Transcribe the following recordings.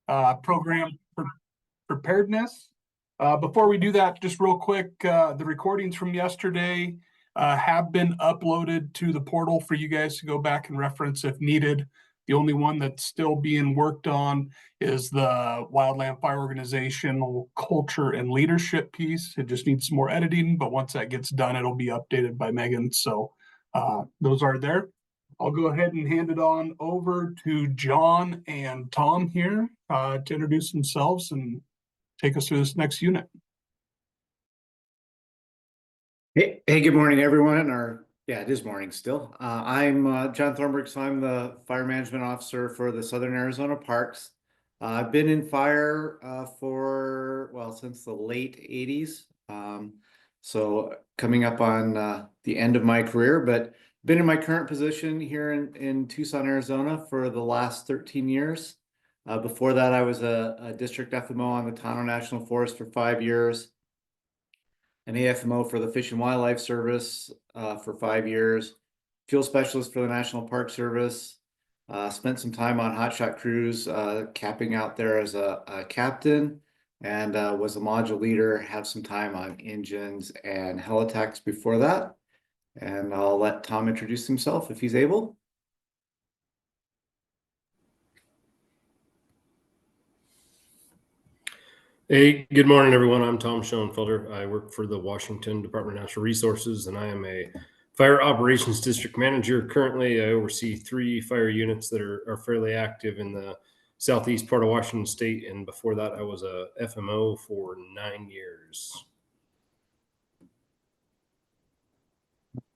program Preparedness. Before we do that, just real quick, the recordings from yesterday have been uploaded to the portal for you guys to go back and reference if needed. The only one that's still being worked on is the Wildland Fire Organizational culture and leadership piece. It just needs some more editing, but once that gets done, it'll be updated by Megan. So those are there. I'll go ahead and hand it on over to John and Tom here to introduce themselves and take us through this next unit. Hey, good morning, everyone. Or yeah, it is morning still. I'm John Thornberg, so I'm the fire management officer for the Southern Arizona Parks. I've been in fire since the late 80s. So coming up on the end of my career, but been in my current position here in Tucson, Arizona for the last 13 years. Before that, I was a district FMO on the Tano National Forest for 5 years, an AFMO for the Fish and Wildlife Service for 5 years, fuel specialist for the National Park Service, spent some time on hotshot crews, capping out there as a captain, and was a module leader, have some time on engines and helitax before that. And I'll let Tom introduce himself if he's able. Hey, good morning, everyone. I'm Tom Schoenfelder. I work for the Washington Department of Natural Resources, and I am a fire operations district manager. Currently, I oversee 3 fire units that are fairly active in the southeast part of Washington State. And before that, I was a FMO for 9 years.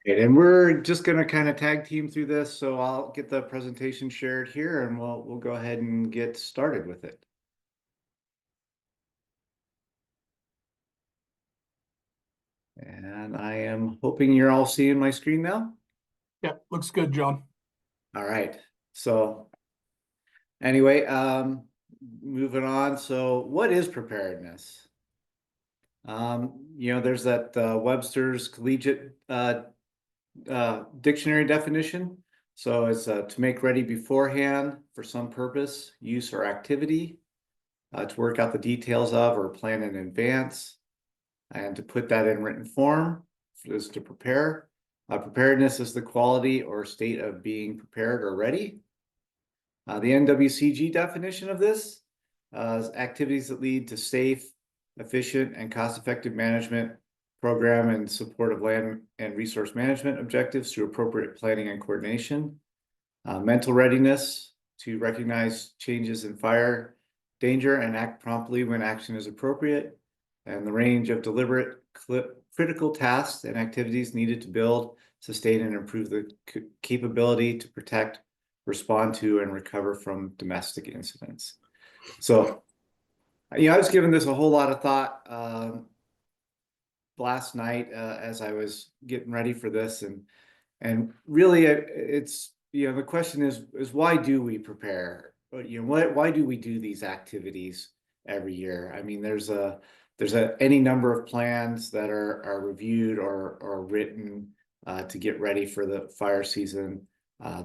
And we're just going to kind of tag team through this. So I'll get the presentation shared here and we'll go ahead and get started with it. And I am hoping you're all seeing my screen now. Yeah, looks good, John. All right. So anyway, moving on. So what is preparedness? There's that Webster's Collegiate dictionary definition. So it's to make ready beforehand for some purpose, use, or activity, to work out the details of or plan in advance, and to put that in written form is to prepare. Preparedness is the quality or state of being prepared or ready. The NWCG definition of this is activities that lead to safe, efficient, and cost-effective management, program and support of land and resource management objectives through appropriate planning and coordination. Mental readiness to recognize changes in fire danger and act promptly when action is appropriate. And the range of deliberate critical tasks and activities needed to build, sustain, and improve the capability to protect, respond to, and recover from domestic incidents. So, I was giving this a whole lot of thought last night as I was getting ready for this, and really it's the question is why do we prepare? Why do we do these activities every year? I mean, there's any number of plans that are reviewed or written to get ready for the fire season.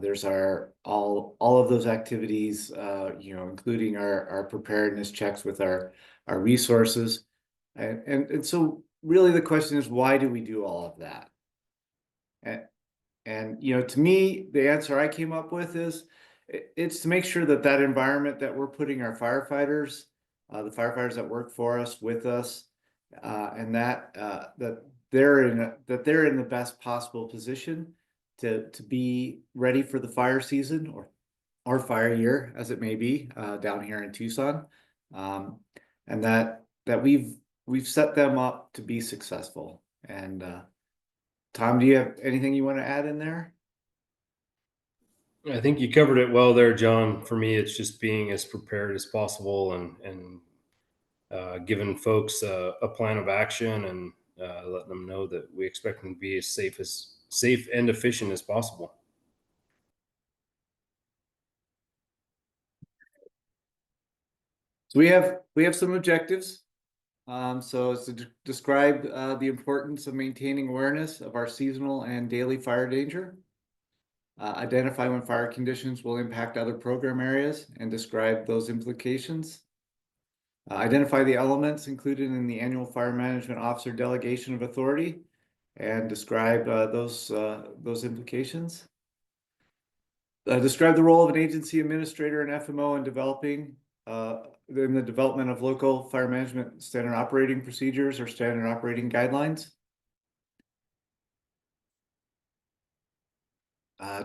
There's all of those activities, including our preparedness checks with our resources, and so really the question is, why do we do all of that? And to me, the answer I came up with is it's to make sure that environment that we're putting our firefighters, the firefighters that work for us, with us, and that they're in the best possible position to be ready for the fire season or fire year, as it may be, down here in Tucson, and that we've set them up to be successful. And Tom, do you have anything you want to add in there? I think you covered it well there, John. For me, it's just being as prepared as possible and giving folks a plan of action and letting them know that we expect them to be as safe and efficient as possible. So we have some objectives. So it's to describe the importance of maintaining awareness of our seasonal and daily fire danger, Identify when fire conditions will impact other program areas and describe those implications. Identify the elements included in the annual fire management officer delegation of authority and describe those implications. Describe the role of an agency administrator and FMO in the development of local fire management standard operating procedures or standard operating guidelines.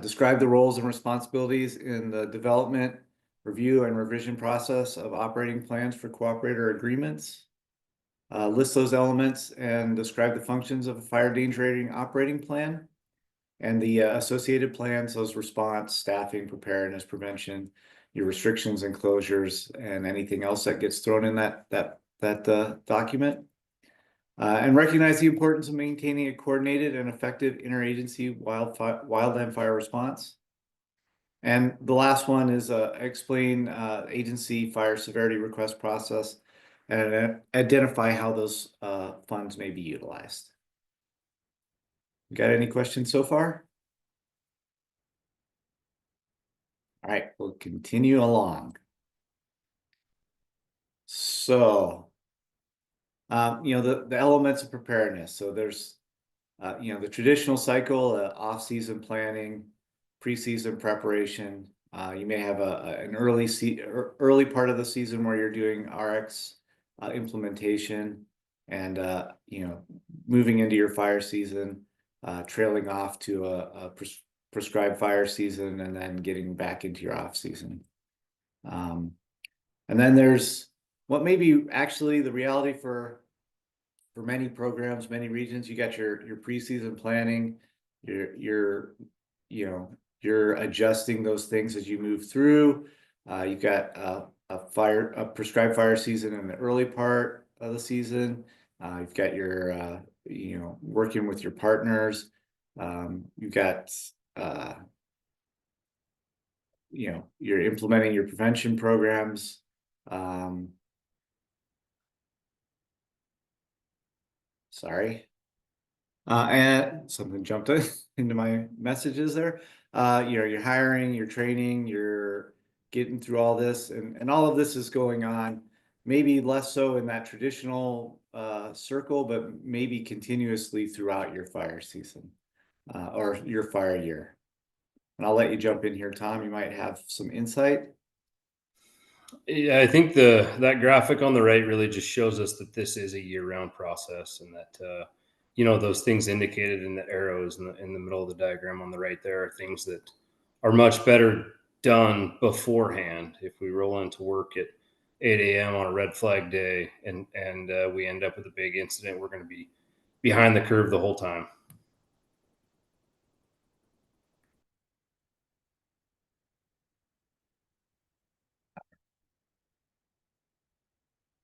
Describe the roles and responsibilities in the development, review, and revision process of operating plans for cooperator agreements. List those elements and describe the functions of a fire danger rating operating plan and the associated plans, those response, staffing, preparedness, prevention, your restrictions and closures, and anything else that gets thrown in that document. And recognize the importance of maintaining a coordinated and effective interagency wildland fire response. And the last one is explain agency fire severity request process and identify how those funds may be utilized. Got any questions so far? All right, we'll continue along. So, the elements of preparedness. So there's, the traditional cycle, off-season planning, pre-season preparation. You may have an early part of the season where you're doing RX implementation and, moving into your fire season, trailing off to a prescribed fire season and then getting back into your off season. And then there's what may be actually the reality for many programs, many regions. You got your preseason planning, you're adjusting those things as you move through. You've got a prescribed fire season in the early part of the season. You've got your working with your partners. You've got you're implementing your prevention programs. Sorry. And something jumped into my messages there. You're hiring, you're training, you're getting through all this, and all of this is going on, maybe less so in that traditional circle, but maybe continuously throughout your fire season or your fire year. And I'll let you jump in here, Tom. You might have some insight. Yeah, I think that graphic on the right really just shows us that this is a year-round process, and that those things indicated in the arrows in the middle of the diagram on the right there are things that are much better done beforehand. If we roll into work at 8 a.m. on a red flag day and we end up with a big incident, we're going to be behind the curve the whole time.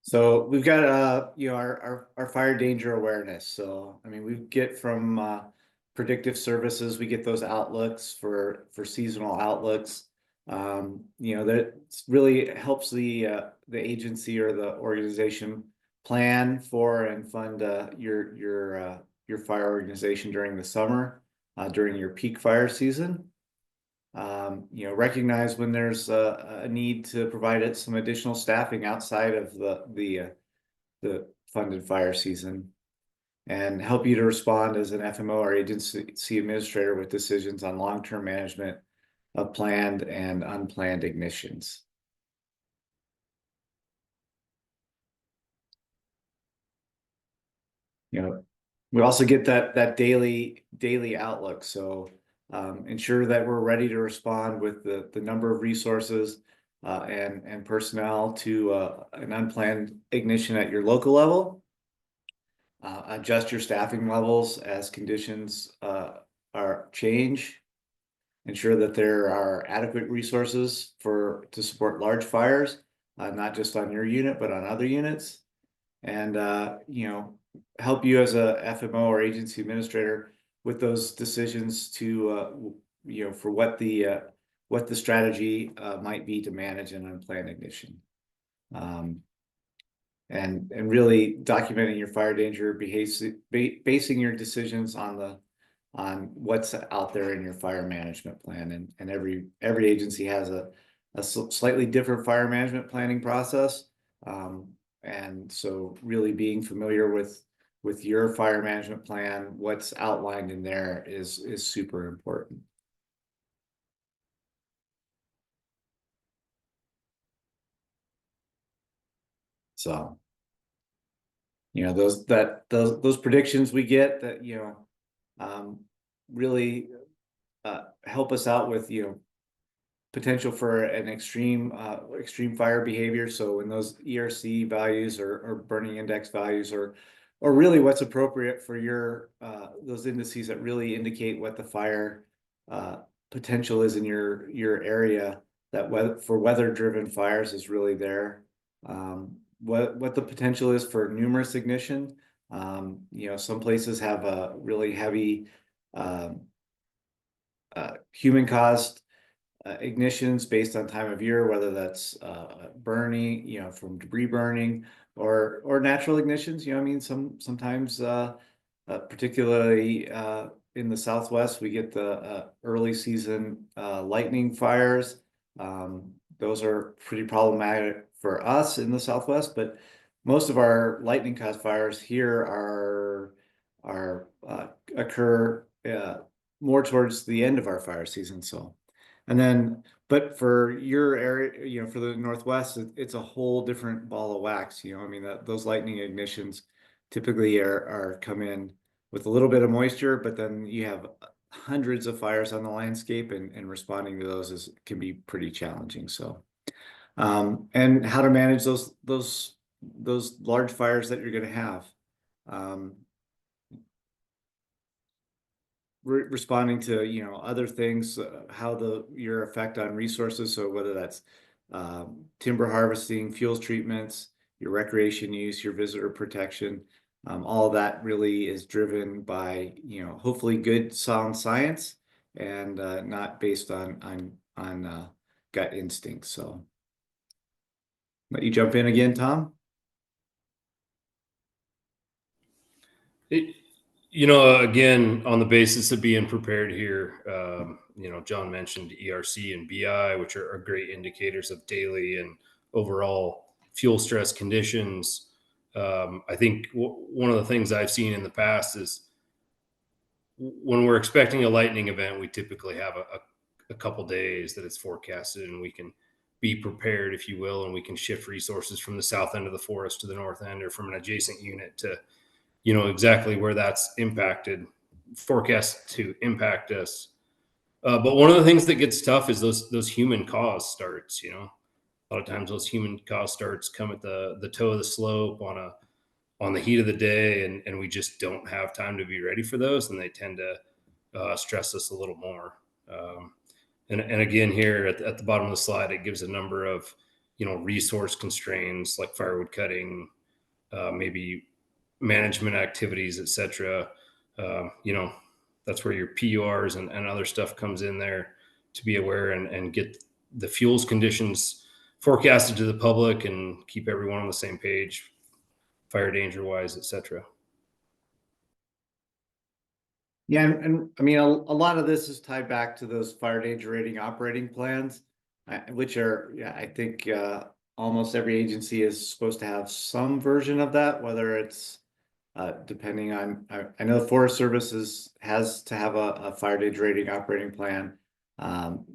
So we've got our fire danger awareness. So I mean, we get from predictive services, we get those outlooks for seasonal outlooks. That really helps the agency or the organization plan for and fund your fire organization during the summer, during your peak fire season. Recognize when there's a need to provide some additional staffing outside of the funded fire season, and help you to respond as an FMO or agency administrator with decisions on long-term management of planned and unplanned ignitions. We also get that daily outlook. So ensure that we're ready to respond with the number of resources and personnel to an unplanned ignition at your local level. Adjust your staffing levels as conditions change. Ensure that there are adequate resources to support large fires, not just on your unit, but on other units. And help you as a FMO or agency administrator with those decisions to for what the strategy might be to manage an unplanned ignition, and really documenting your fire danger, basing your decisions on on what's out there in your fire management plan. And every agency has a slightly different fire management planning process. And so really being familiar with your fire management plan, what's outlined in there is super important. So, you know, those predictions we get that, you know, really help us out with, you know, potential for an extreme fire behavior. So when those ERC values or burning index values or really what's appropriate for your those indices that really indicate what the fire potential is in your area, that for weather driven fires is really there. What the potential is for numerous ignition. You know, some places have a really heavy human caused ignitions based on time of year, whether that's burning, you know, from debris burning or natural ignitions. You know, I mean, sometimes particularly in the Southwest, we get the early season lightning fires. Those are pretty problematic for us in the Southwest, but most of our lightning caused fires here occur more towards the end of our fire season. So, and then, but for your area, you know, for the Northwest, it's a whole different ball of wax. You know, I mean, those lightning ignitions typically are come in with a little bit of moisture, but then you have hundreds of fires on the landscape, and responding to those can be pretty challenging. So, and how to manage those large fires that you're going to have. Responding to, you know, other things, how your effect on resources. So whether that's timber harvesting, fuels treatments, your recreation use, your visitor protection, all of that really is driven by, you know, hopefully good sound science and not based on gut instinct. So let you jump in again, Tom. You know, again, on the basis of being prepared here, you know, John mentioned ERC and BI, which are great indicators of daily and overall fuel stress conditions. I think one of the things I've seen in the past is when we're expecting a lightning event, we typically have a couple days that it's forecasted, and we can be prepared, if you will, and we can shift resources from the south end of the forest to the north end, or from an adjacent unit to, you know, exactly where that's forecast to impact us. But one of the things that gets tough is those human cause starts. You know, a lot of times those human cause starts come at the toe of the slope on the heat of the day, and we just don't have time to be ready for those, and they tend to stress us a little more. And again, here at the bottom of the slide, it gives a number of, you know, resource constraints like firewood cutting, maybe management activities, etc. You know, that's where your PURs and other stuff comes in there to be aware and get the fuels conditions forecasted to the public and keep everyone on the same page, fire danger wise, etc. Yeah, and I mean, a lot of this is tied back to those fire danger rating operating plans, which are, yeah, I think almost every agency is supposed to have some version of that, whether it's depending on, I know the Forest Service has to have a fire danger rating operating plan.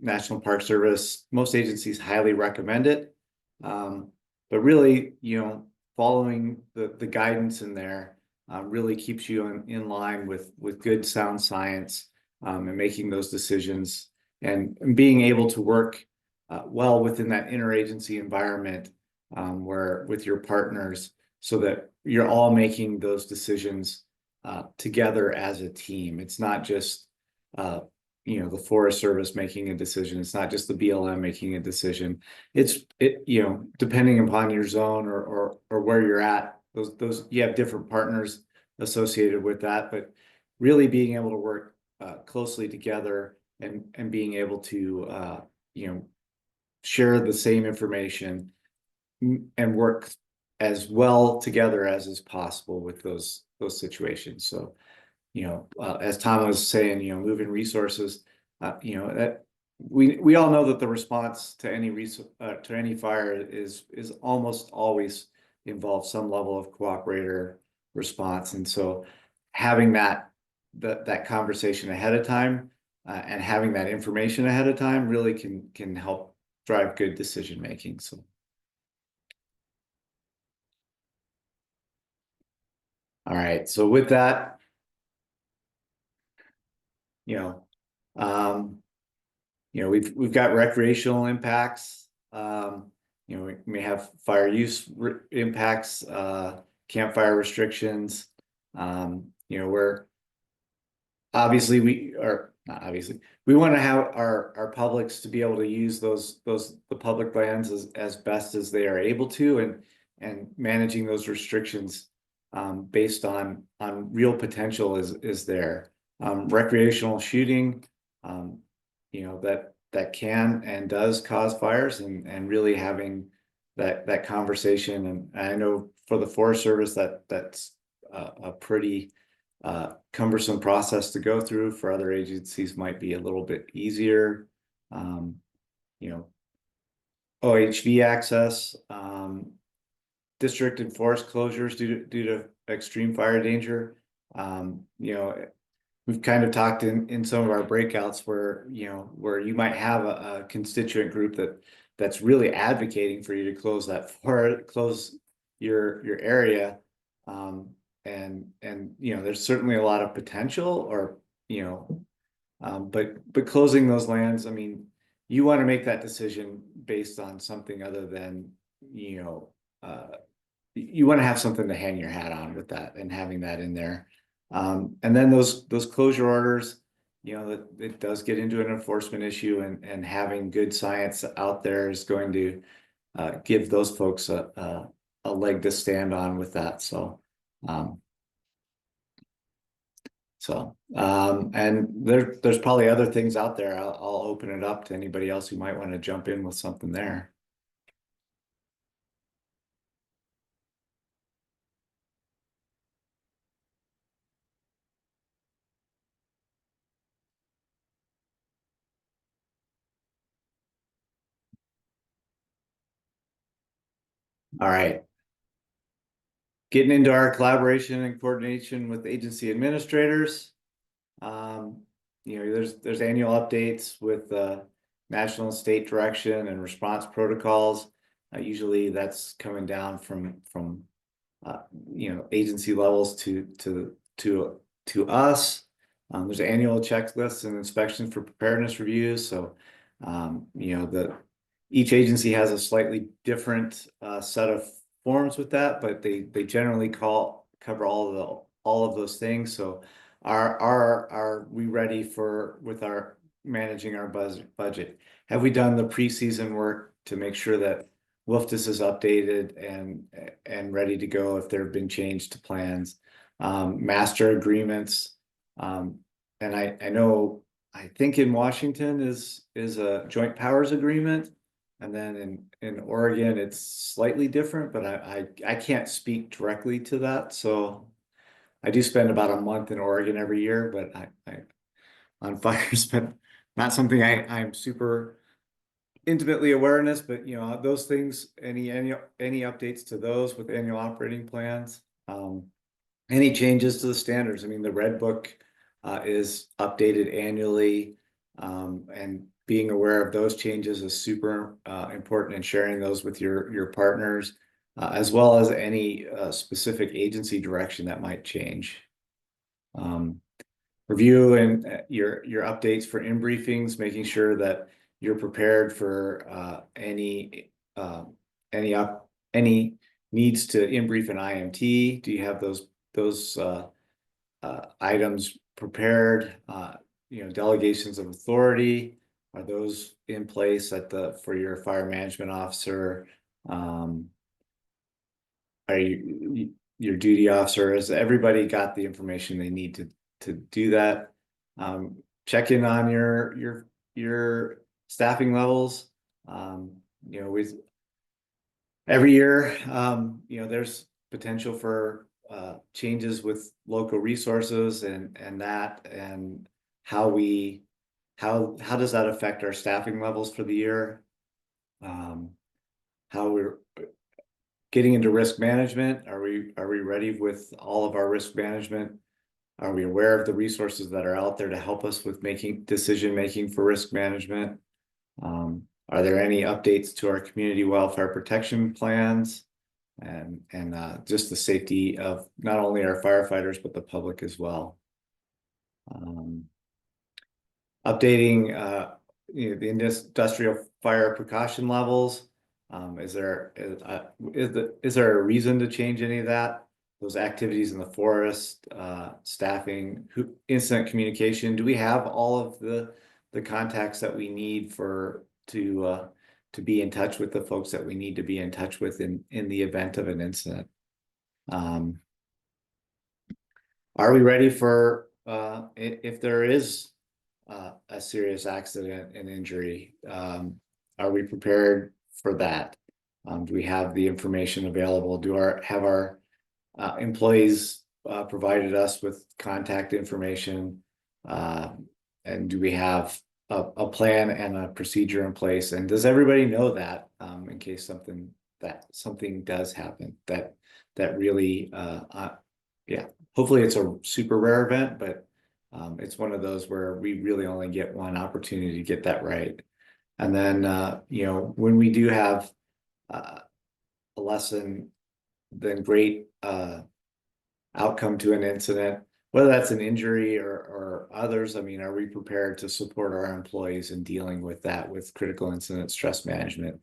National Park Service, most agencies highly recommend it. But really, you know, following the guidance in there really keeps you in line with good sound science, and making those decisions and being able to work well within that interagency environment where with your partners, so that you're all making those decisions together as a team. It's not just you know, the Forest Service making a decision. It's not just the BLM making a decision. You know, depending upon your zone or where you're at, those you have different partners associated with that, but really being able to work closely together and being able to you know, share the same information and work as well together as is possible with those situations. So as Tom was saying, moving resources, that we all know that the response to any fire is almost always involves some level of cooperator response. And so having that conversation ahead of time, and having that information ahead of time really can help drive good decision making. So. All right, so with that, we've got recreational impacts. We may have fire use impacts, campfire restrictions. Where obviously we want to have our publics to be able to use the public lands as best as they are able to, and managing those restrictions based on real potential is there. Recreational shooting, that can and does cause fires, and really having that conversation. And I know for the Forest Service that's a pretty cumbersome process to go through. For other agencies might be a little bit easier. OHV access, district and forest closures due to extreme fire danger. We've kind of talked in some of our breakouts where you might have a constituent group that's really advocating for you to close close your area. And there's certainly a lot of potential, but closing those lands, I mean, you want to make that decision based on something other than, you want to have something to hang your hat on with that, and having that in there. And then those closure orders, it does get into an enforcement issue, and having good science out there is going to give those folks a leg to stand on with that. And there's probably other things out there. I'll open it up to anybody else who might want to jump in with something there. All right. Getting into our collaboration and coordination with agency administrators. There's annual updates with national and state direction and response protocols. Usually that's coming down from agency levels to us. There's annual checklists and inspections for preparedness reviews. So each agency has a slightly different set of forms with that, but they generally cover all of those things. So are we ready with our managing our budget? Have we done the preseason work to make sure that WFDS is updated and ready to go if there have been changes to plans? Master agreements, and I think in Washington is a joint powers agreement. And then in Oregon, it's slightly different, but I can't speak directly to that. So I do spend about a month in Oregon every year, but I on fires, but not something I'm super intimately aware of this. But those things, any updates to those with annual operating plans, any changes to the standards. I mean, the Red Book is updated annually, and being aware of those changes is super important, and sharing those with your partners, as well as any specific agency direction that might change. Review and your updates for in-briefings, making sure that you're prepared for any needs to in-brief an IMT. Do you have those items prepared? Delegations of authority, are those in place for your fire management officer? Are your duty officer? Has everybody got the information they need to do that? Check in on your staffing levels. With every year, there's potential for changes with local resources and that, and how does that affect our staffing levels for the year? How we're getting into risk management. Are we ready with all of our risk management? Are we aware of the resources that are out there to help us with decision making for risk management? Are there any updates to our community wildfire protection plans and just the safety of not only our firefighters, but the public as well? Updating the industrial fire precaution levels. Is there a reason to change any of that? Those activities in the forest, staffing, incident communication. Do we have all of the contacts that we need to be in touch with the folks that we need to be in touch with in the event of an incident? Are we ready for if there is a serious accident and injury? Are we prepared for that? Do we have the information available? Have our employees provided us with contact information? And do we have a plan and a procedure in place? And does everybody know that in case something does happen? That really, yeah. Hopefully it's a super rare event, but it's one of those where we really only get one opportunity to get that right. And then, when we do have a lesson, then great outcome to an incident, whether that's an injury or others. I mean, are we prepared to support our employees in dealing with that with critical incident stress management?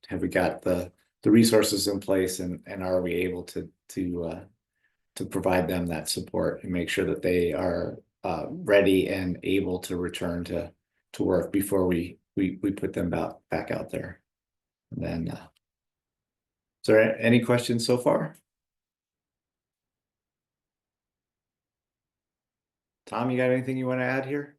Have we got the resources in place, and are we able to provide them that support and make sure that they are ready and able to return to work before we put them back out there? And then, is there any questions so far? Tom, you got anything you want to add here?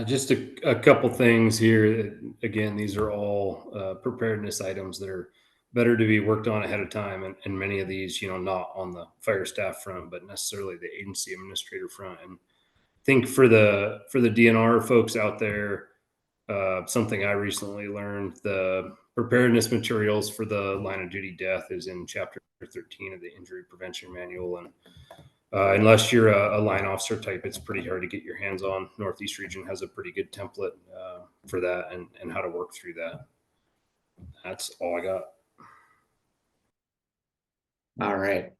Just a couple things here. Again, these are all preparedness items that are better to be worked on ahead of time, and many of these, not on the fire staff front, but necessarily the agency administrator front. And I think for the DNR folks out there, something I recently learned: the preparedness materials for the line of duty death is in Chapter 13 of the Injury Prevention Manual, and unless you're a line officer type, it's pretty hard to get your hands on. Northeast Region has a pretty good template for that and how to work through that. That's all I got. All right.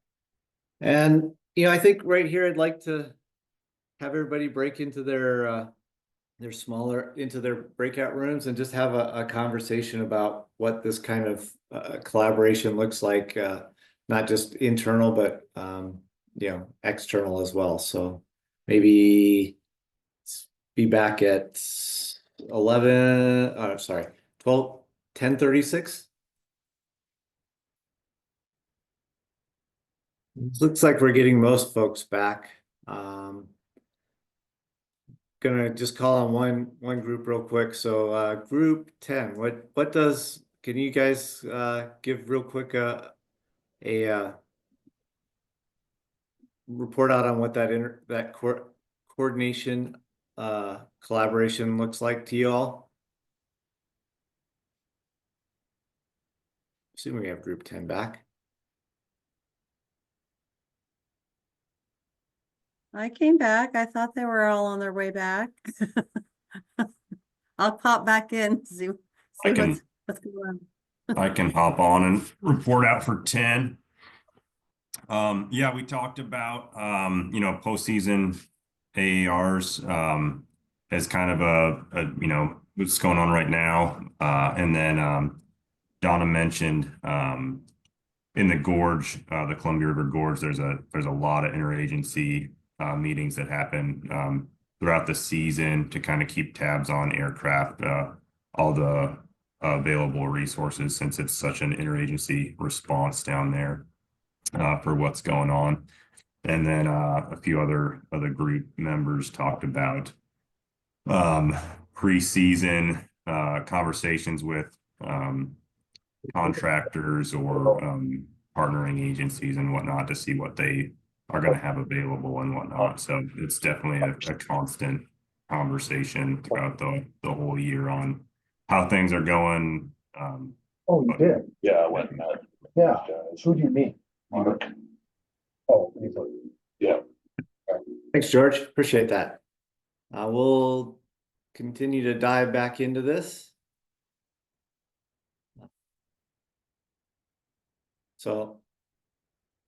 And, I think right here, I'd like to have everybody break into their breakout rooms and just have a conversation about what this kind of collaboration looks like, not just internal, but external as well. So maybe be back at 10:36. Looks like we're getting most folks back. Gonna just call on one group real quick. So group 10, can you guys give real quick a report out on what that coordination collaboration looks like to you all? Assuming we have group 10 back. I came back. I thought they were all on their way back. I'll pop back in, see what's going on. I can hop on and report out for 10. Yeah, we talked about postseason AARs as kind of a what's going on right now. And then Donna mentioned in the gorge, the Columbia River Gorge, there's a lot of interagency meetings that happen throughout the season to kind of keep tabs on aircraft, all the available resources, since it's such an interagency response down there for what's going on. And then a few other group members talked about preseason conversations with contractors or partnering agencies and whatnot to see what they are going to have available and whatnot. So it's definitely a constant conversation throughout the whole year on how things are going. Oh, you but- did? Yeah, I went and met. Yeah. Who do you meet? Mark. Oh, he's like, Yeah. Thanks, George. Appreciate that. We'll continue to dive back into this. So,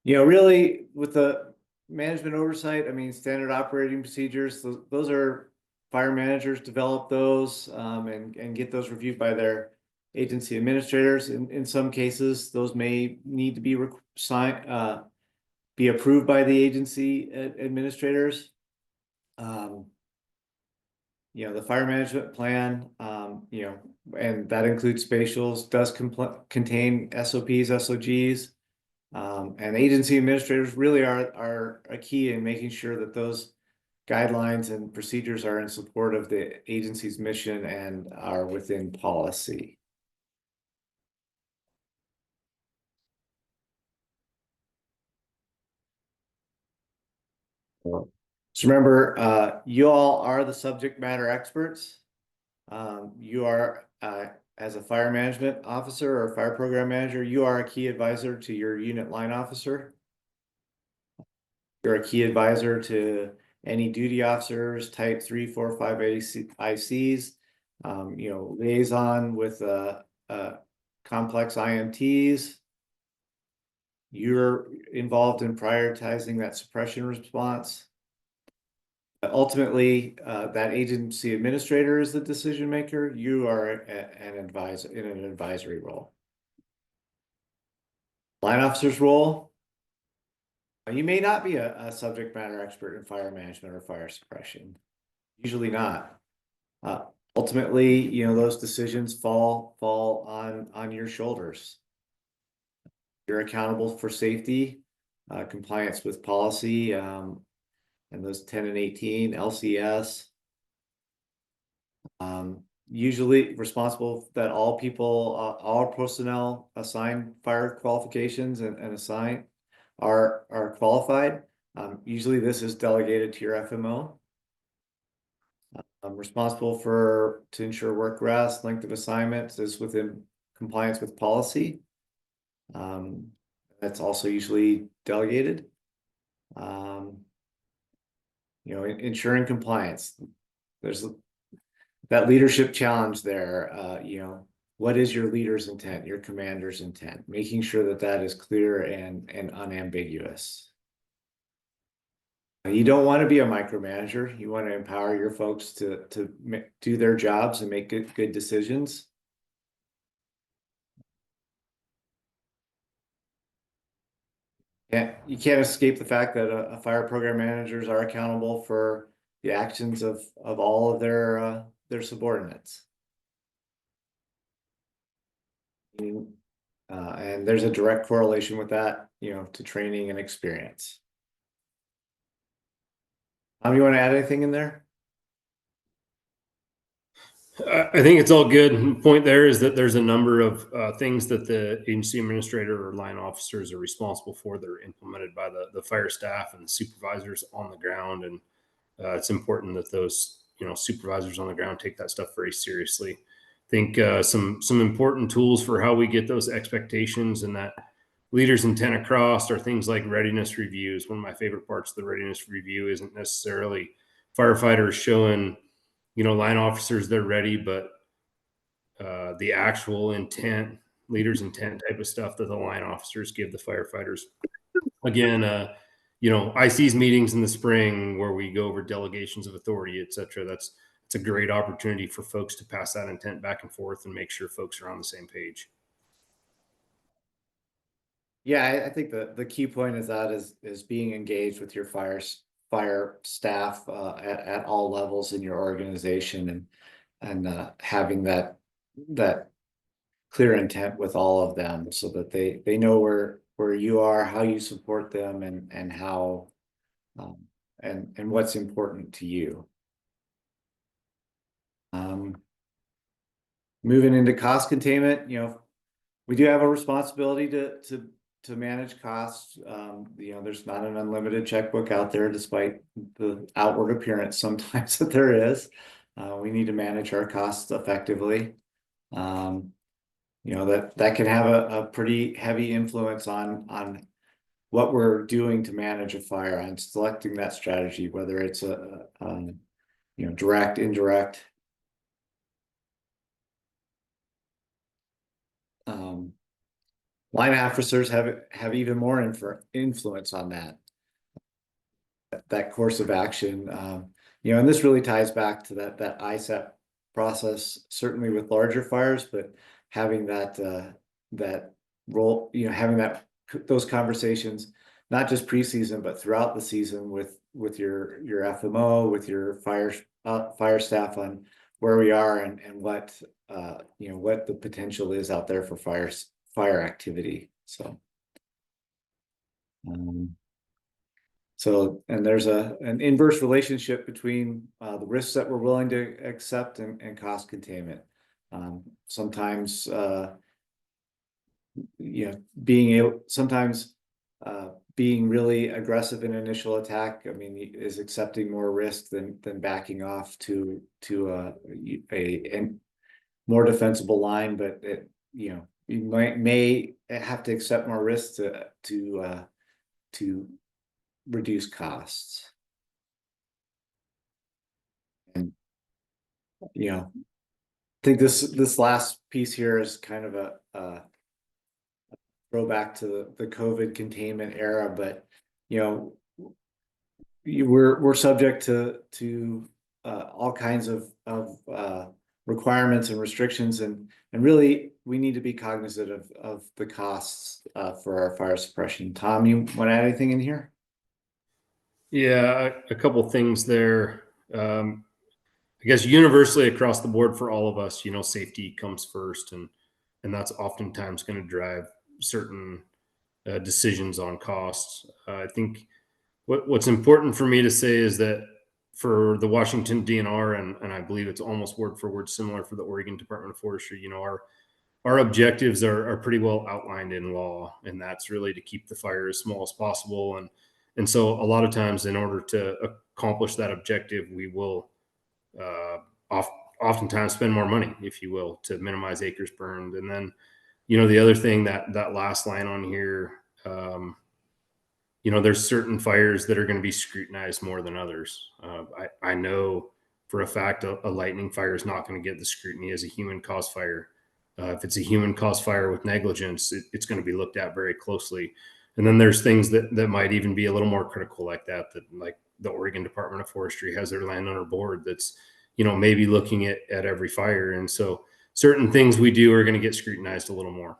really with the management oversight, I mean, standard operating procedures, those are fire managers develop those and get those reviewed by their agency administrators. In some cases, those may need to be be approved by the agency administrators. The fire management plan, and that includes spatials, does contain SOPs, SOGs. And agency administrators really are a key in making sure that those guidelines and procedures are in support of the agency's mission and are within policy. So remember, you all are the subject matter experts. You are, as a fire management officer or fire program manager, you are a key advisor to your unit line officer. You're a key advisor to any duty officers, type 3, 4, 5 ICs, liaison with complex IMTs. You're involved in prioritizing that suppression response. Ultimately, that agency administrator is the decision maker. You are an advisor in an advisory role. Line officer's role. You may not be a subject matter expert in fire management or fire suppression. Usually not. Ultimately, those decisions fall on your shoulders. You're accountable for safety, compliance with policy, and those 10 and 18 LCS. Usually responsible that all personnel assigned fire qualifications and assigned are qualified. Usually this is delegated to your FMO. I'm responsible to ensure work rest, length of assignments is within compliance with policy. That's also usually delegated. Ensuring compliance. There's that leadership challenge there. What is your leader's intent, your commander's intent? Making sure that is clear and unambiguous. You don't want to be a micromanager. You want to empower your folks to do their jobs and make good decisions. Yeah, you can't escape the fact that a fire program managers are accountable for the actions of all of their subordinates. And there's a direct correlation with that, to training and experience. You want to add anything in there? I think it's all good. The point there is that there's a number of things that the agency administrator or line officers are responsible for that are implemented by the fire staff and the supervisors on the ground. And it's important that those supervisors on the ground take that stuff very seriously. I think some important tools for how we get those expectations and that leader's intent across are things like readiness reviews. One of my favorite parts of the readiness review isn't necessarily firefighters showing line officers they're ready, but the actual intent, leader's intent type of stuff that the line officers give the firefighters. Again, IC's meetings in the spring where we go over delegations of authority, etc. It's a great opportunity for folks to pass that intent back and forth and make sure folks are on the same page. Yeah, I think the key point is being engaged with your fire staff at all levels in your organization and having that clear intent with all of them so that they know where you are, how you support them, and how and what's important to you. Moving into cost containment, we do have a responsibility to to manage costs. You know, there's not an unlimited checkbook out there, despite the outward appearance sometimes that there is. We need to manage our costs effectively. You know, that can have a pretty heavy influence on what we're doing to manage a fire, on selecting that strategy, whether it's you know, direct, indirect. Line officers have even more influence on that course of action. You know, and this really ties back to that ISAP process, certainly with larger fires, but having that role, you know, having those conversations, not just preseason, but throughout the season with your FMO, with your fire staff on where we are and what you know, what the potential is out there for fire activity. So, and there's an inverse relationship between the risks that we're willing to accept and cost containment. Sometimes, you know, being really aggressive in initial attack, I mean, is accepting more risk than backing off to a more defensible line. But you know, you may have to accept more risk to reduce costs. And you know, I think this last piece here is kind of a throwback to the COVID containment era, but you know, we're subject to all kinds of requirements and restrictions, and really we need to be cognizant of the costs for our fire suppression. Tom, you want to add anything in here? Yeah, a couple things there. I guess universally across the board for all of us, you know, safety comes first, and that's oftentimes going to drive certain decisions on costs. I think what's important for me to say is that for the Washington DNR, and I believe it's almost word for word similar for the Oregon Department of Forestry, you know, our objectives are pretty well outlined in law, and that's really to keep the fire as small as possible. And so a lot of times in order to accomplish that objective, we will oftentimes spend more money, if you will, to minimize acres burned. And then, you know, the other thing that last line on here, you know, there's certain fires that are going to be scrutinized more than others. I know for a fact a lightning fire is not going to get the scrutiny as a human caused fire. If it's a human caused fire with negligence, it's going to be looked at very closely. And then there's things that might even be a little more critical like that, like the Oregon Department of Forestry has their landowner board that's, you know, maybe looking at every fire. And so certain things we do are going to get scrutinized a little more.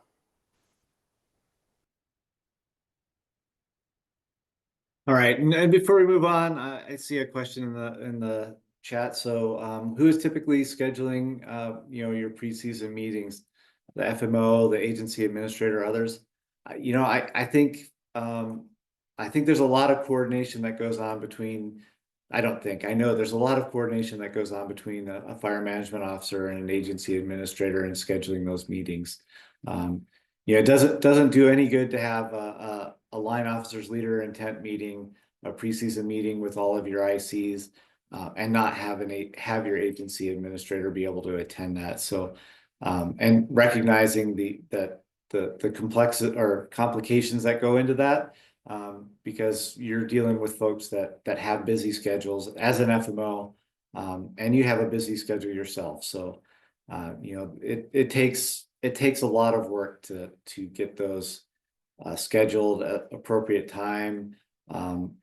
All right, and before we move on, I see a question in the chat. So, who is typically scheduling, you know, your preseason meetings? The FMO, the agency administrator, others? You know, I think there's a lot of coordination that goes on between. I know there's a lot of coordination that goes on between a fire management officer and an agency administrator in scheduling those meetings. You know, it doesn't do any good to have a line officers leader intent meeting, a preseason meeting with all of your ICs, and not have your agency administrator be able to attend that. So, and recognizing the complexity or complications that go into that, because you're dealing with folks that have busy schedules as an FMO, and you have a busy schedule yourself. So, you know, it takes a lot of work to get those scheduled at appropriate time.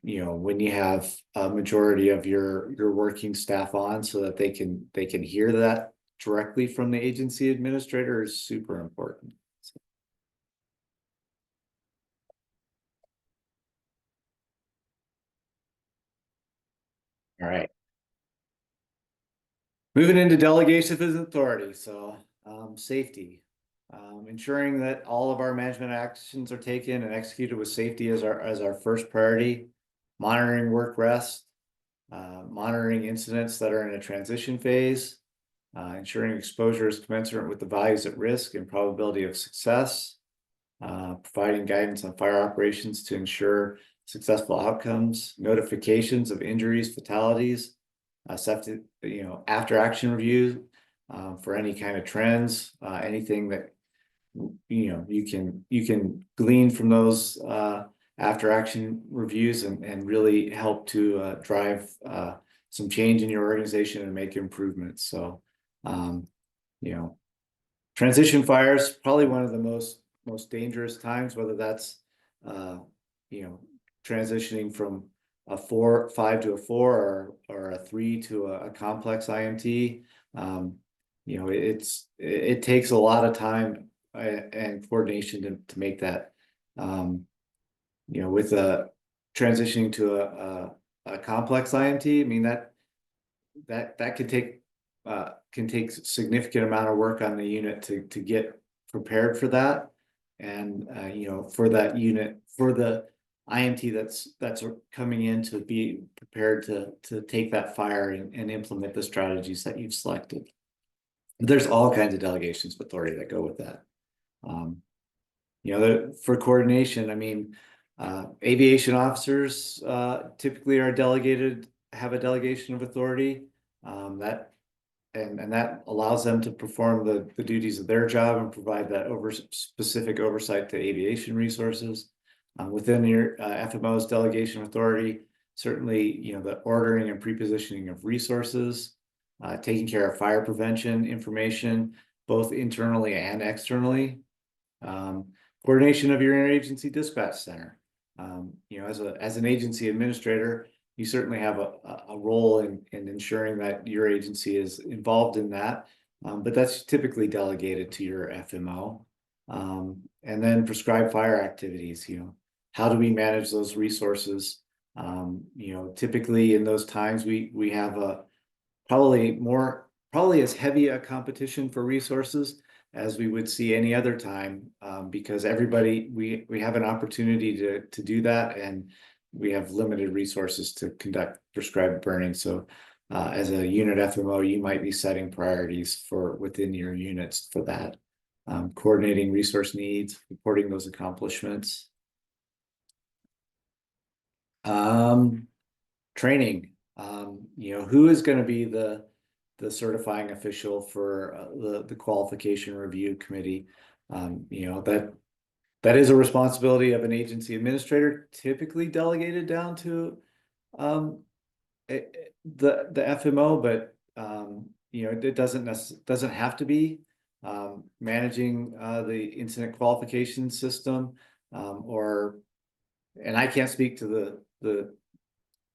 You know, when you have a majority of your working staff on, so that they can hear that directly from the agency administrator, is super important. All right. Moving into delegation of authority. So, safety. Ensuring that all of our management actions are taken and executed with safety as our first priority. Monitoring work rest. Monitoring incidents that are in a transition phase. Ensuring exposure is commensurate with the values at risk and probability of success. providing guidance on fire operations to ensure successful outcomes, notifications of injuries, fatalities, safety, after action review, for any kind of trends, anything that, you can glean from those, after action reviews and really help to, drive, some change in your organization and make improvements. So, transition fires, probably one of the most dangerous times, whether that's, transitioning from a 5 to a 4 or a 3 to a complex IMT. It takes a lot of time and coordination to make that. With transitioning to a complex IMT, I mean that can take significant amount of work on the unit to get prepared for that. And for that unit, for the IMT that's coming in to be prepared to take that fire and implement the strategies that you've selected. There's all kinds of delegations of authority that go with that. For coordination, I mean, aviation officers typically have a delegation of authority, and that allows them to perform the duties of their job and provide that specific oversight to aviation resources. Within your FMO's delegation authority, certainly, the ordering and pre-positioning of resources, taking care of fire prevention information, both internally and externally, coordination of your interagency dispatch center. As an agency administrator, you certainly have a role in ensuring that your agency is involved in that, but that's typically delegated to your FMO. And then prescribed fire activities, how do we manage those resources? Typically in those times we have probably as heavy a competition for resources as we would see any other time, because we have an opportunity to do that, and we have limited resources to conduct prescribed burning. So as a unit FMO, you might be setting priorities within your units for that, coordinating resource needs, reporting those accomplishments. Training, who is going to be the certifying official for the qualification review committee? That is a responsibility of an agency administrator, typically delegated down to the FMO, but it doesn't have to be. Managing the incident qualification system, and I can't speak to the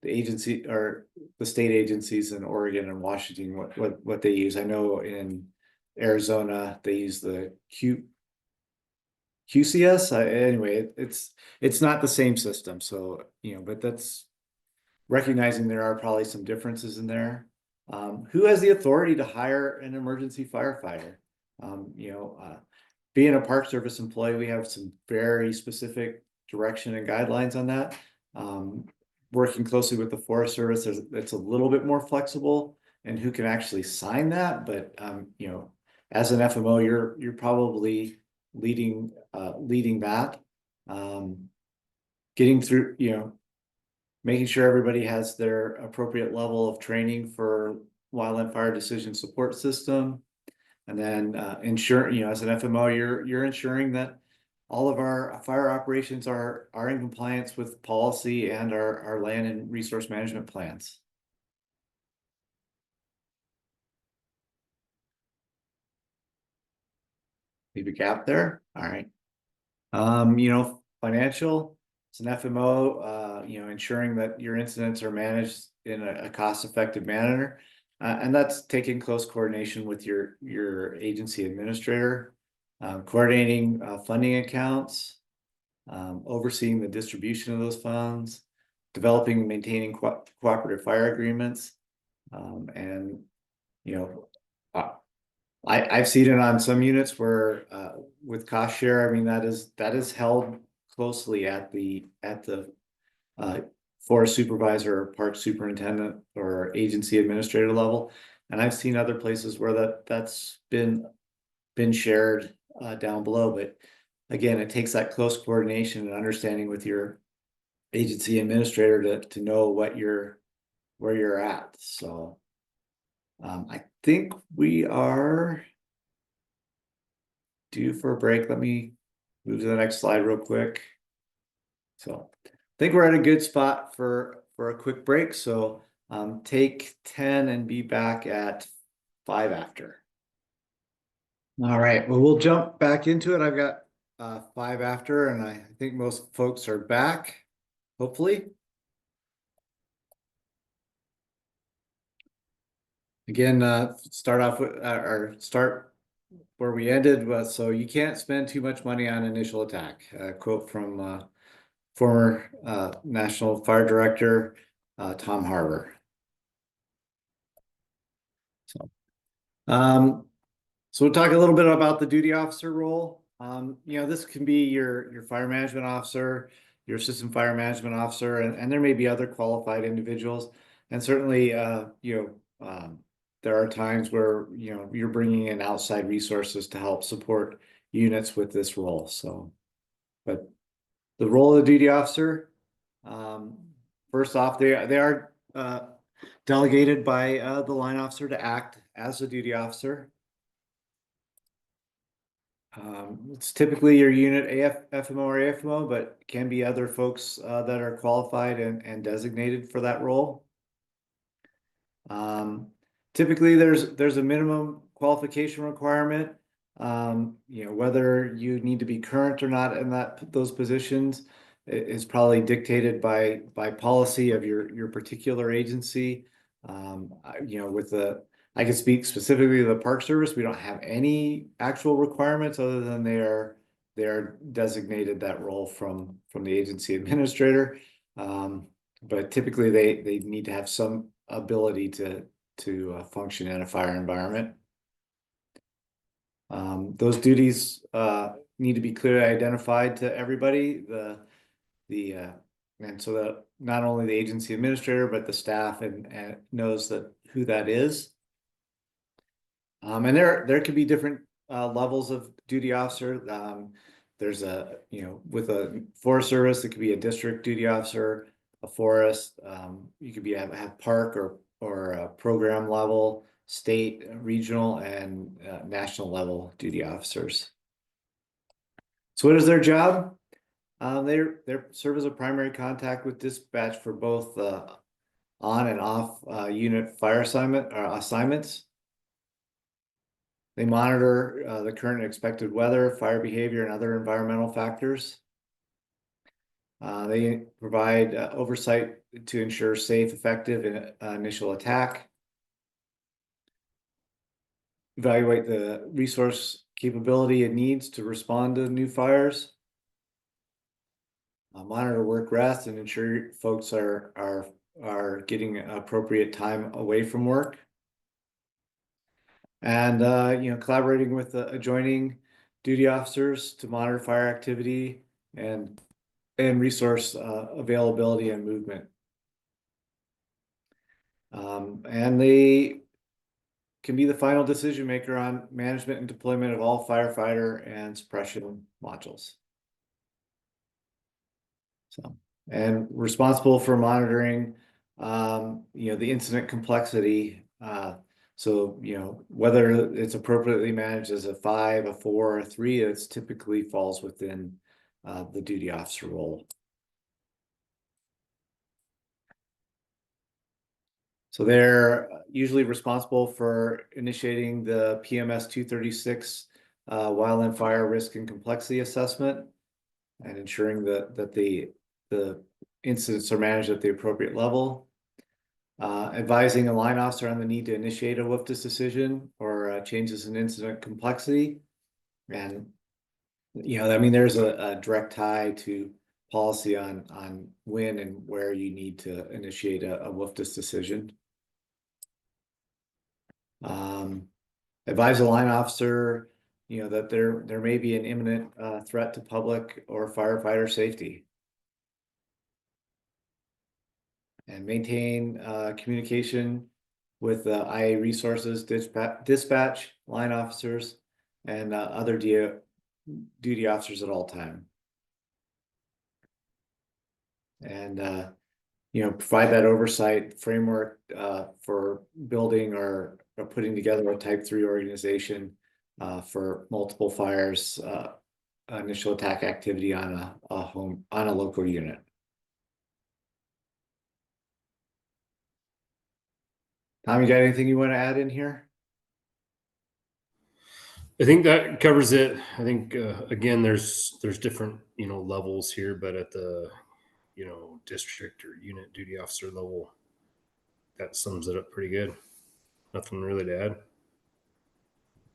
agency or the state agencies in Oregon and Washington what they use. I know in Arizona they use the QCS. Anyway, it's not the same system. So but that's recognizing there are probably some differences in there. Who has the authority to hire an emergency firefighter? Being a Park Service employee, we have some very specific direction and guidelines on that. Working closely with the Forest Service, it's a little bit more flexible and who can actually sign that. But as an FMO, you're probably leading that, getting through, making sure everybody has their appropriate level of training for wildland fire decision support system, and then ensuring, as an FMO, you're ensuring that all of our fire operations are in compliance with policy and our land and resource management plans. Leave a gap there. All right. Financial, it's an FMO, ensuring that your incidents are managed in a cost-effective manner. And that's taking close coordination with your agency administrator, coordinating funding accounts, overseeing the distribution of those funds, developing and maintaining cooperative fire agreements. And I've seen it on some units where with cost share, I mean, that is held closely at the forest supervisor or park superintendent or agency administrator level. And I've seen other places where that's been shared down below. But again, it takes that close coordination and understanding with your agency administrator to know where you're at. So I think we are due for a break. Let me move to the next slide real quick. So I think we're at a good spot for a quick break. So take 10 and be back at 5 after. All right, well, we'll jump back into it. I've got 5 after, and I think most folks are back, hopefully. Again, start off with or start where we ended. So you can't spend too much money on initial attack. Quote from former National Fire Director Tom Harbour. So we'll talk a little bit about the duty officer role. This can be your fire management officer, your assistant fire management officer, and there may be other qualified individuals. And certainly, there are times where, you're bringing in outside resources to help support units with this role. So, but the role of the duty officer, first off, they are delegated by the line officer to act as a duty officer. It's typically your unit FMO or AFMO, but can be other folks that are qualified and designated for that role. Typically there's a minimum qualification requirement. Whether you need to be current or not in those positions is probably dictated by policy of your particular agency. I can speak specifically to the Park Service. We don't have any actual requirements other than they are designated that role from the agency administrator. But typically they need to have some ability to function in a fire environment. Those duties need to be clearly identified to everybody. And so that not only the agency administrator but the staff and knows who that is. And there could be different levels of duty officer. There's with a Forest Service, it could be a district duty officer, a forest. You could have park or a program level, state, regional, and national level duty officers. So what is their job? They serve as a primary contact with dispatch for both on and off unit fire assignments. They monitor the current and expected weather, fire behavior, and other environmental factors. They provide oversight to ensure safe, effective initial attack. Evaluate the resource capability it needs to respond to new fires. Monitor work rest and ensure folks are getting appropriate time away from work. And collaborating with the adjoining duty officers to monitor fire activity and resource availability and movement. And they can be the final decision maker on management and deployment of all firefighter and suppression modules. So, and responsible for monitoring, the incident complexity. So, whether it's appropriately managed as a 5, a 4, or a 3, it's typically falls within the duty officer role. So they're usually responsible for initiating the PMS 236 wildland fire risk and complexity assessment and ensuring that the incidents are managed at the appropriate level. Advising a line officer on the need to initiate a WFDS decision or changes in incident complexity. And, there's a direct tie to policy on when and where you need to initiate a WFDS decision. Advise a line officer, that there may be an imminent threat to public or firefighter safety. And maintain communication with IA resources, dispatch, line officers, and other duty officers at all time. And, provide that oversight framework, for building or putting together a type 3 organization, for multiple fires, initial attack activity on a local unit. Tom, you got anything you want to add in here? I think that covers it. I think again, there's different levels here, but at the district or unit duty officer level, that sums it up pretty good. Nothing really to add.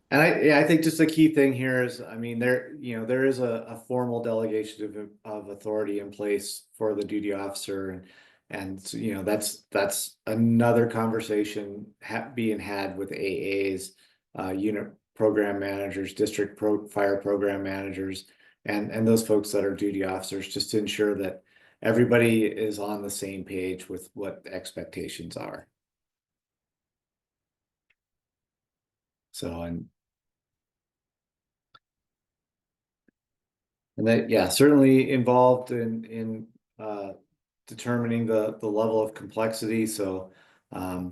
And I think just the key thing here is, I mean, there is a formal delegation of authority in place for the duty officer, and so, that's another conversation being had with AAs, unit program managers, fire program managers, and those folks that are duty officers, just to ensure that everybody is on the same page with what the expectations are. So, and that, yeah, certainly involved in determining the level of complexity. So, a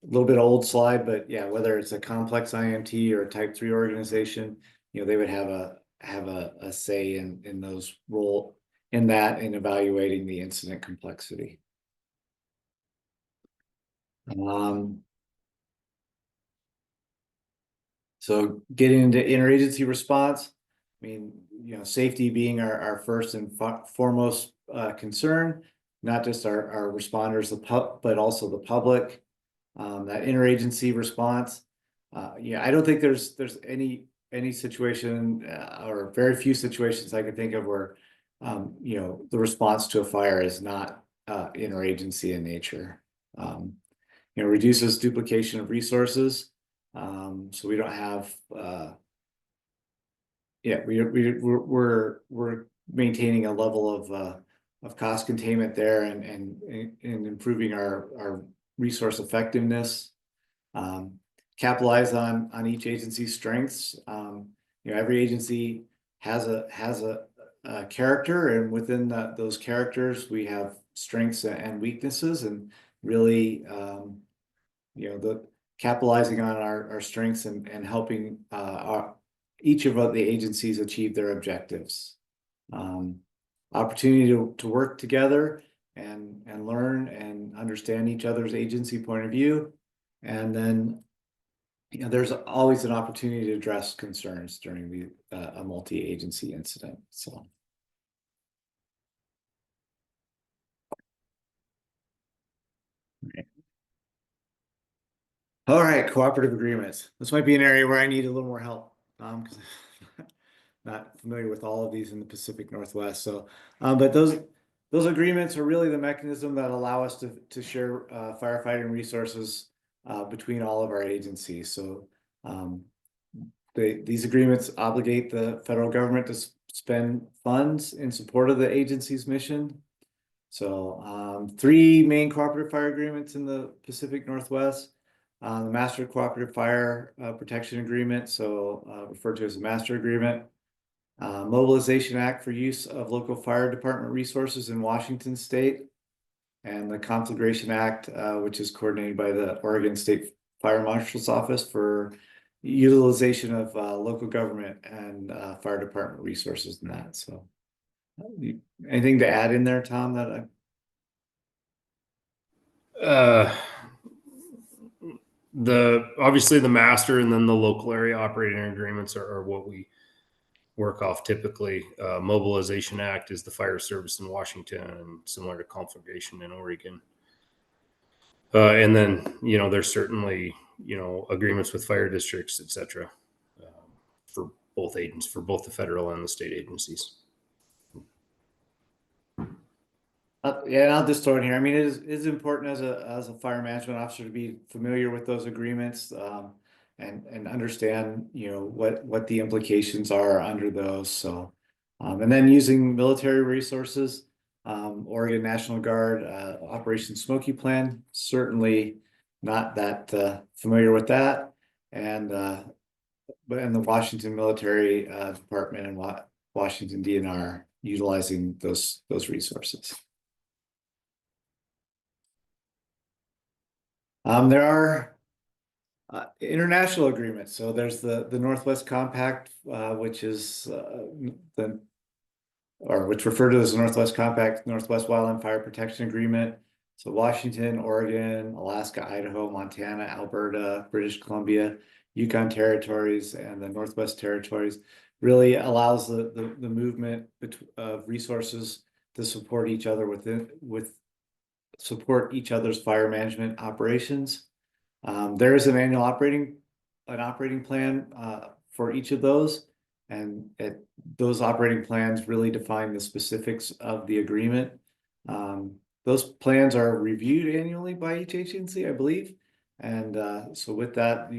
little bit old slide, but yeah, whether it's a complex IMT or a type 3 organization, they would have a say in those role in that, in evaluating the incident complexity. So getting into interagency response, I mean, safety being our first and foremost concern, not just our responders, but also the public. That interagency response, I don't think there's any situation or very few situations I can think of where the response to a fire is not interagency in nature. Reduces duplication of resources. So we don't have, we're maintaining a level of cost containment there, and improving our resource effectiveness. Capitalize on each agency's strengths. Every agency has a character, and within those characters we have strengths and weaknesses, and really capitalizing on our strengths and helping each of the agencies achieve their objectives. Opportunity to work together and learn and understand each other's agency point of view. And then there's always an opportunity to address concerns during a multi-agency incident. So. All right, cooperative agreements. This might be an area where I need a little more help, because I'm not familiar with all of these in the Pacific Northwest. So, but those agreements are really the mechanism that allow us to share firefighting resources between all of our agencies. So, these agreements obligate the federal government to spend funds in support of the agency's mission. So, 3 main cooperative fire agreements in the Pacific Northwest. The Master Cooperative Fire Protection Agreement, so referred to as a Master Agreement. Mobilization Act for use of local fire department resources in Washington State, and the Conflagration Act, which is coordinated by the Oregon State Fire Marshal's Office for utilization of local government and fire department resources in that. So, anything to add in there, Tom? Obviously the master and then the local area operating agreements are what we work off typically. Mobilization Act is the fire service in Washington, and similar to conflagration in Oregon. And then there's certainly agreements with fire districts, etc. For both agents, for both the federal and the state agencies. Yeah, and I'll just throw in here. I mean, it is important as a fire management officer to be familiar with those agreements, and understand what the implications are under those. So, and then using military resources, Oregon National Guard, Operation Smoky Plan, certainly not that familiar with that, and and the Washington Military Department and Washington DNR utilizing those resources. There are international agreements. So there's the Northwest Compact, which is which referred to as the Northwest Compact, Northwest Wildland Fire Protection Agreement. So Washington, Oregon, Alaska, Idaho, Montana, Alberta, British Columbia, Yukon Territories, and the Northwest Territories really allows the movement of resources to support each other support each other's fire management operations. There is an annual operating plan for each of those, and those operating plans really define the specifics of the agreement. Those plans are reviewed annually by each agency, I believe, and so with that,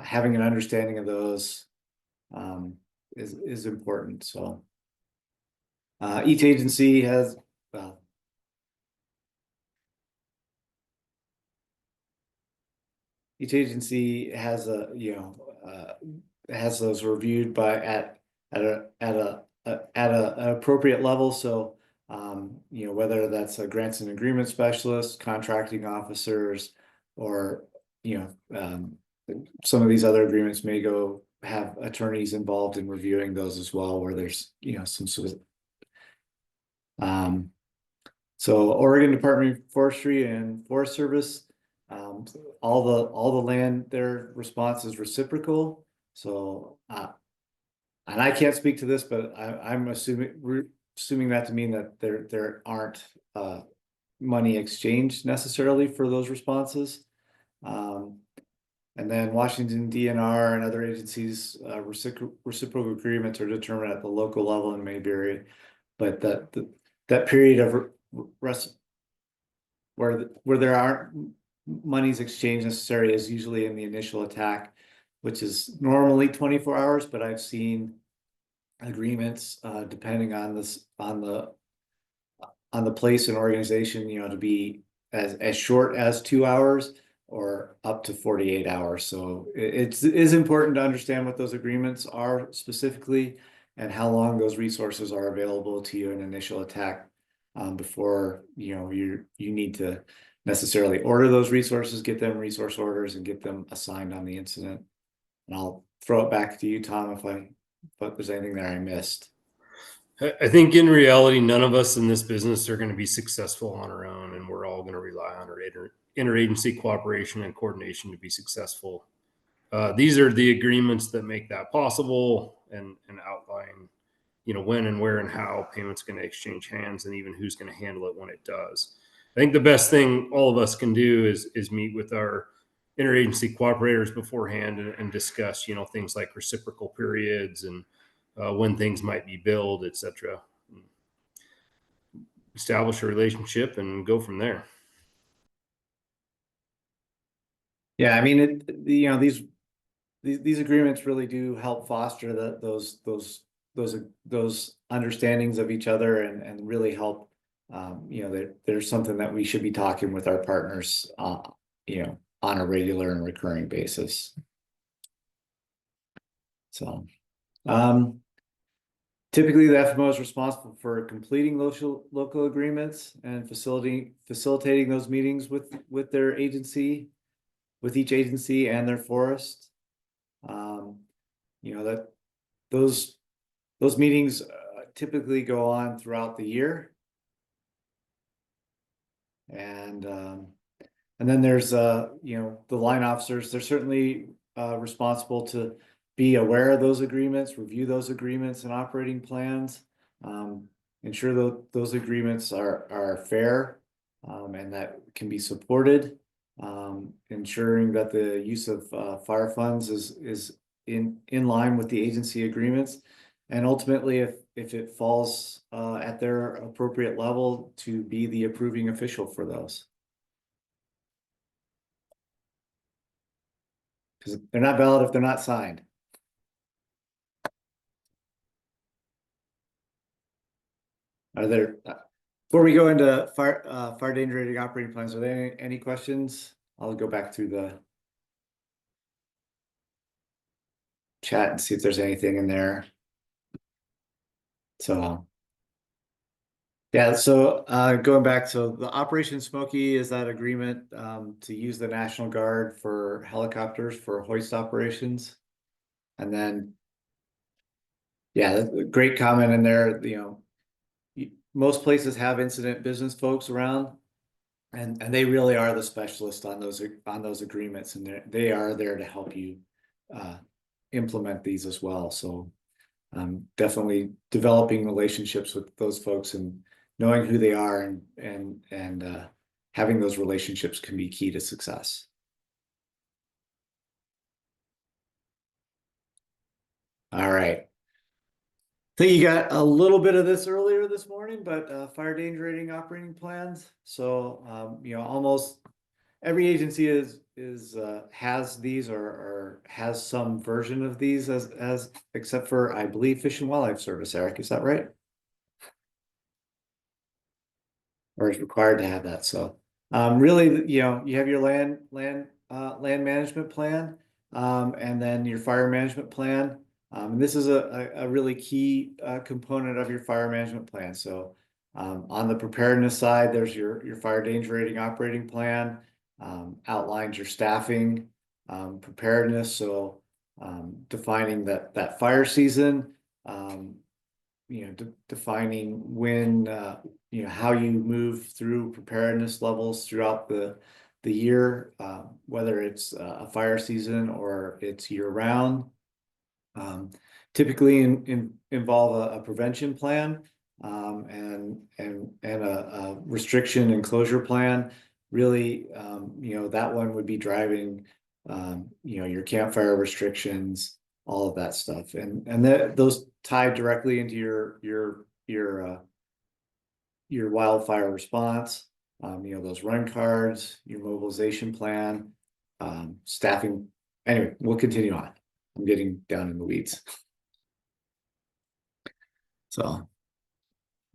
having an understanding of those is important. So each agency has each agency has has those reviewed at an appropriate level. So whether that's a grants and agreement specialist, contracting officers, or some of these other agreements may have attorneys involved in reviewing those as well, where there's some sort of so Oregon Department of Forestry and Forest Service, all the land, their response is reciprocal. So and I can't speak to this, but I'm assuming that to mean that there aren't money exchanged necessarily for those responses. And then Washington DNR and other agencies, reciprocal agreements are determined at the local level and may vary, but that period of where there aren't monies exchanged necessary is usually in the initial attack, which is normally 24 hours, but I've seen agreements depending on the place and organization, to be as short as 2 hours or up to 48 hours. So it is important to understand what those agreements are specifically and how long those resources are available to you in initial attack before you need to necessarily order those resources, get them resource orders, and get them assigned on the incident. And I'll throw it back to you, Tom, if there's anything there I missed. I think in reality, none of us in this business are going to be successful on our own, and we're all going to rely on our interagency cooperation and coordination to be successful. These are the agreements that make that possible and outline, when and where and how payment's going to exchange hands, and even who's going to handle it when it does. I think the best thing all of us can do is meet with our interagency cooperators beforehand and discuss, things like reciprocal periods and when things might be billed, etc. Establish a relationship and go from there. Yeah, I mean, these agreements really do help foster those understandings of each other and really help. There's something that we should be talking with our partners, on a regular and recurring basis. So, typically the FMO is responsible for completing local agreements and facilitating those meetings with their agency, with each agency and their forest. That those meetings typically go on throughout the year. And then there's the line officers. They're certainly responsible to be aware of those agreements, review those agreements and operating plans, ensure that those agreements are fair and that can be supported, ensuring that the use of fire funds is in line with the agency agreements, and ultimately if it falls at their appropriate level, to be the approving official for those. Because they're not valid if they're not signed. Are there, before we go into fire danger rating operating plans, are there any questions? I'll go back through chat and see if there's anything in there. So yeah, so going back, so the Operation Smoky is that agreement to use the National Guard for helicopters for hoist operations. And then, yeah, great comment in there, you know, most places have incident business folks around, and they really are the specialists on those agreements, and they are there to help you implement these as well. So definitely developing relationships with those folks and knowing who they are and having those relationships can be key to success. All right. I think you got a little bit of this earlier this morning, but fire danger rating operating plans. So you know, almost every agency has these or has some version of these as except for, I believe, Fish and Wildlife Service. Eric, is that right? Or is required to have that. So really, you know, you have your land management plan, and then your fire management plan. And this is a really key component of your fire management plan. So on the preparedness side, there's your fire danger rating operating plan, outlines your staffing, preparedness. So defining that fire season, you know, defining when, you know, how you move through preparedness levels throughout the year, whether it's a fire season or it's year round. Typically involve a prevention plan, and a restriction and closure plan. Really, you know, that one would be driving, you know, your campfire restrictions, all of that stuff, and those tie directly into your wildfire response. You know, those run cards, your mobilization plan, staffing. Anyway, we'll continue on. I'm getting down in the weeds. So,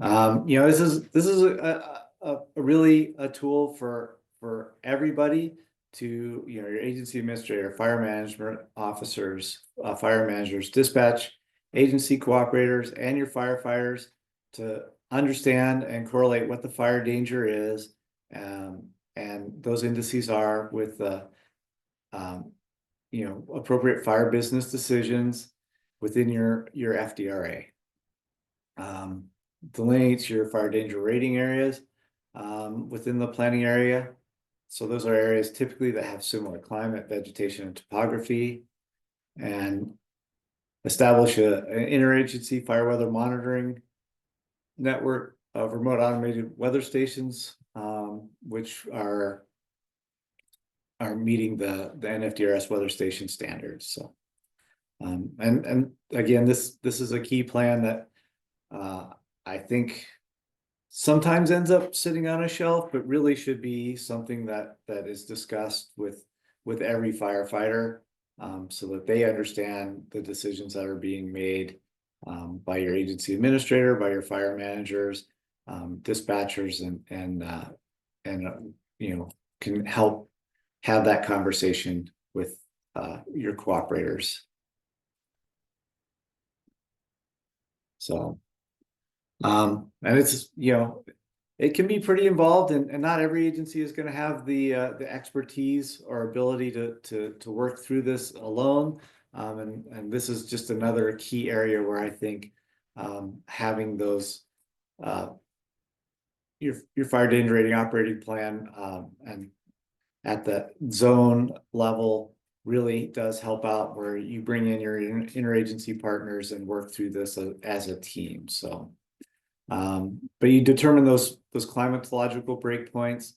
you know, this is a really a tool for everybody to, you know, your agency administrator, fire management officers, fire managers, dispatch, agency cooperators, and your firefighters to understand and correlate what the fire danger is, and those indices are with you know, appropriate fire business decisions within your FDRA. Delineates your fire danger rating areas within the planning area. So those are areas typically that have similar climate, vegetation, and topography, and establish an interagency fire weather monitoring network of remote automated weather stations, which are meeting the NFDRS weather station standards. So, and again, this is a key plan that I think sometimes ends up sitting on a shelf, but really should be something that is discussed with every firefighter, so that they understand the decisions that are being made by your agency administrator, by your fire managers, dispatchers, and you know, can help have that conversation with your cooperators. So, and it's, you know, it can be pretty involved, and not every agency is going to have the expertise or ability to work through this alone. And this is just another key area where I think having those your fire danger rating operating plan and at the zone level really does help out, where you bring in your interagency partners and work through this as a team. So, but you determine those climatological breakpoints.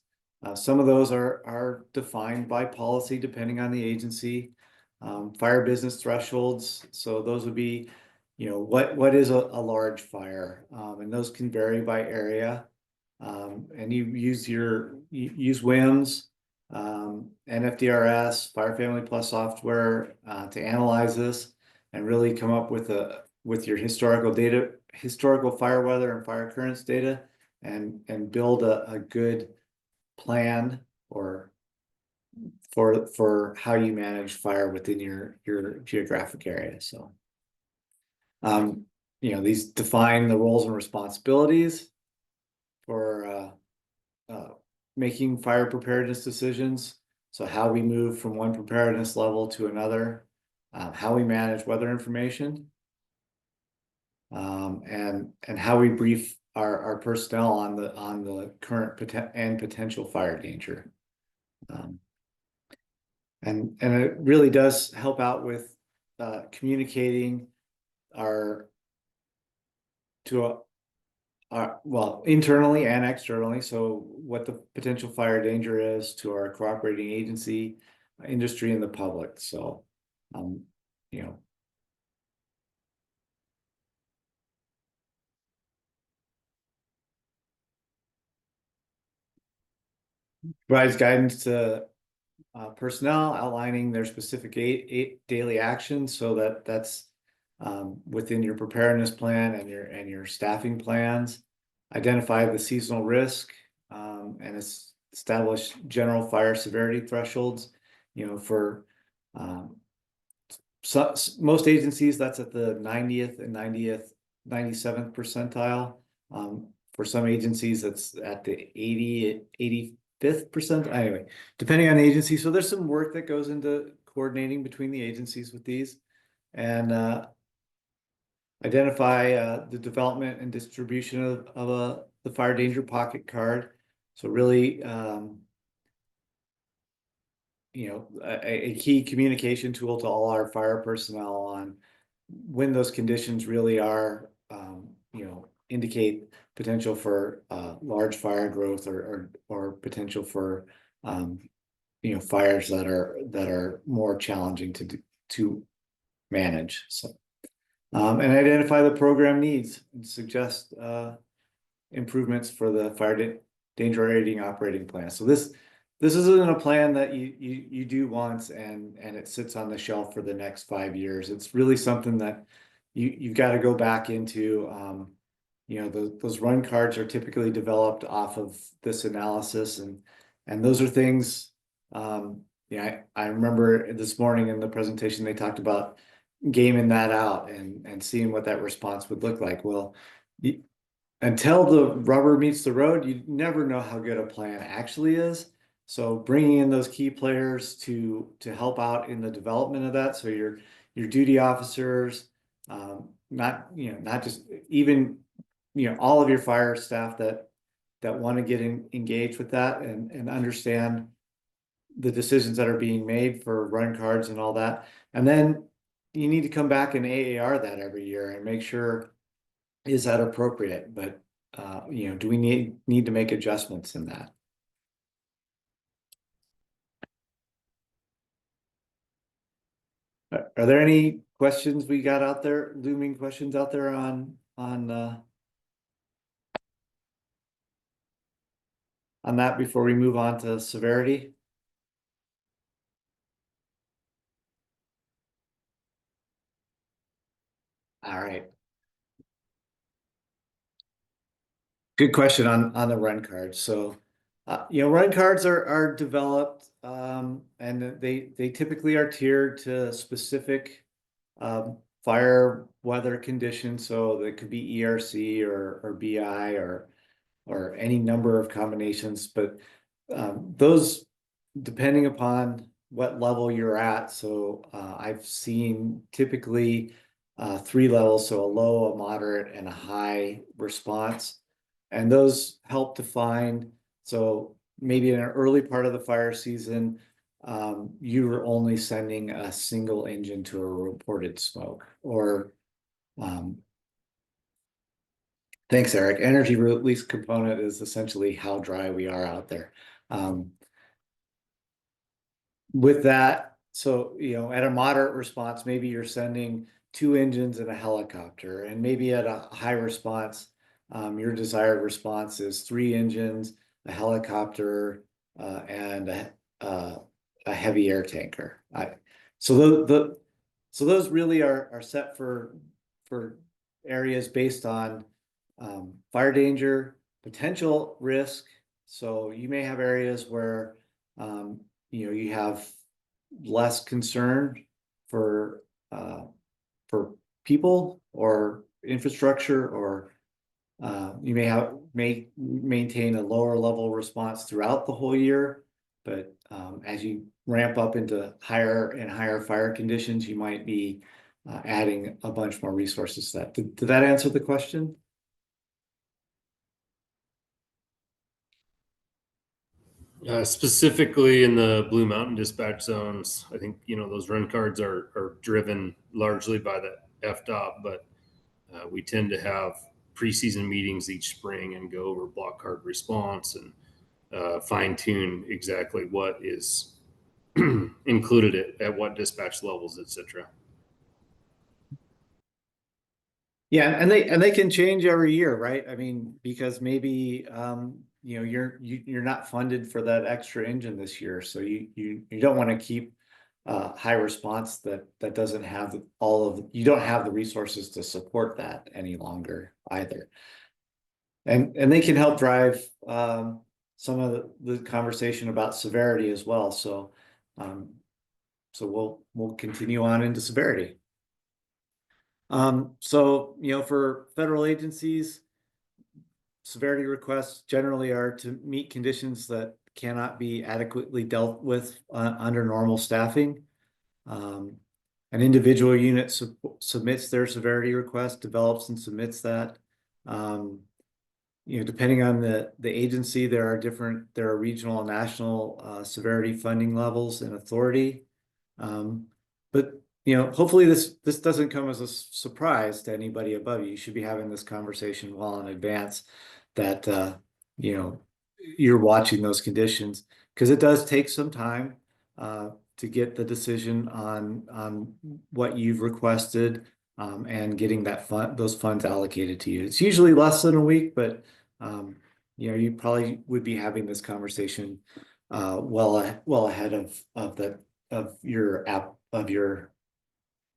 Some of those are defined by policy depending on the agency. Fire business thresholds. So those would be, you know, what is a large fire, and those can vary by area. And you use WIMS, NFDRS, Fire Family Plus software to analyze this and really come up with your historical data, historical fire weather and fire occurrence data, and build a good plan or for how you manage fire within your geographic area. So, these define the roles and responsibilities for making fire preparedness decisions. So how we move from one preparedness level to another, how we manage weather information, and how we brief our personnel on the current potential fire danger. And it really does help out with communicating well, internally and externally. So what the potential fire danger is to our cooperating agency, industry, and the public. So, provides guidance to personnel outlining their specific daily actions, so that's within your preparedness plan and your staffing plans. Identify the seasonal risk, and establish general fire severity thresholds. For most agencies, that's at the 90th and 97th percentile. For some agencies, that's at the 85th percent. Anyway, depending on the agency. So there's some work that goes into coordinating between the agencies with these, and identify the development and distribution of the fire danger pocket card. So really, a key communication tool to all our fire personnel on when those conditions really are, indicate potential for large fire growth or potential for fires that are more challenging to manage. So, and identify the program needs and suggest improvements for the fire danger rating operating plan. So this isn't a plan that you do once and it sits on the shelf for the next 5 years. It's really something that you've got to go back into. Those run cards are typically developed off of this analysis, and those are things. I remember this morning in the presentation they talked about gaming that out and seeing what that response would look like. Well, until the rubber meets the road, you never know how good a plan actually is. So bringing in those key players to help out in the development of that. So your duty officers, not just even all of your fire staff that want to get engaged with that and understand the decisions that are being made for run cards and all that. And then you need to come back and AAR that every year and make sure, is that appropriate? But do we need to make adjustments in that? Are there any questions we got out there, looming questions out there on that before we move on to severity? All right. Good question on the run cards. So, run cards are developed, and they typically are tiered to specific fire weather conditions. So that could be ERC or BI or any number of combinations. But those, depending upon what level you're at. So I've seen typically 3 levels, so a low, a moderate, and a high response. And those help define, so maybe in an early part of the fire season, you were only sending a single engine to a reported smoke, or thanks, Eric. Energy release component is essentially how dry we are out there. With that, so, at a moderate response, maybe you're sending 2 engines and a helicopter, and maybe at a high response, your desired response is 3 engines, a helicopter, and a heavy air tanker. So those really are set for areas based on fire danger, potential risk. So you may have areas where you have less concern for people or infrastructure, or you may maintain a lower level response throughout the whole year, but as you ramp up into higher and higher fire conditions, you might be adding a bunch more resources to that. Did that answer the question? Specifically in the Blue Mountain dispatch zones, I think, those run cards are driven largely by the FDOT, but we tend to have preseason meetings each spring and go over block card response and fine tune exactly what is included at what dispatch levels, etc. Yeah, and they can change every year, right? I mean, because maybe you're not funded for that extra engine this year, so you don't want to keep high response that doesn't have you don't have the resources to support that any longer either. And they can help drive some of the conversation about severity as well. So we'll continue on into severity. So, for federal agencies, severity requests generally are to meet conditions that cannot be adequately dealt with under normal staffing. An individual unit submits their severity request, develops and submits that. Depending on the agency, there are regional and national severity funding levels and authority. But hopefully this doesn't come as a surprise to anybody above you. You should be having this conversation well in advance that you're watching those conditions, because it does take some time to get the decision on what you've requested and getting those funds allocated to you. It's usually less than a week, but you probably would be having this conversation well ahead of your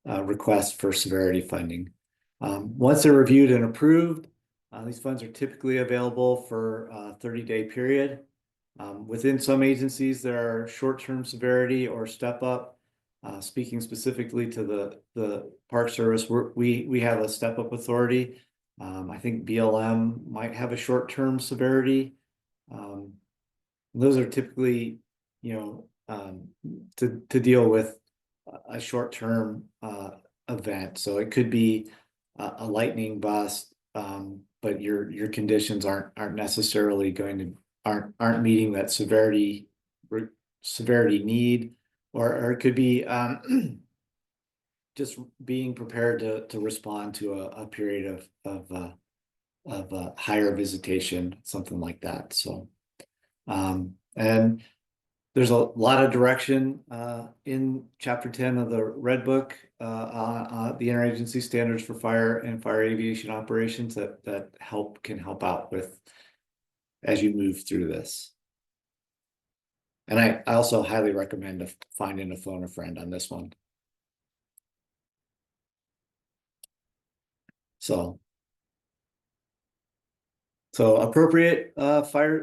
request for severity funding. Once they're reviewed and approved, these funds are typically available for a 30-day period. Within some agencies, there are short-term severity or step up. Speaking specifically to the Park Service, we have a step up authority. I think BLM might have a short-term severity. Those are typically, to deal with a short-term event. So it could be a lightning bust, but your conditions aren't necessarily aren't meeting that severity need, or it could be just being prepared to respond to a period of higher visitation, something like that. So and there's a lot of direction in Chapter 10 of the Red Book on the interagency standards for fire and fire aviation operations that can help out with as you move through this. And I also highly recommend finding a phone a friend on this one. So appropriate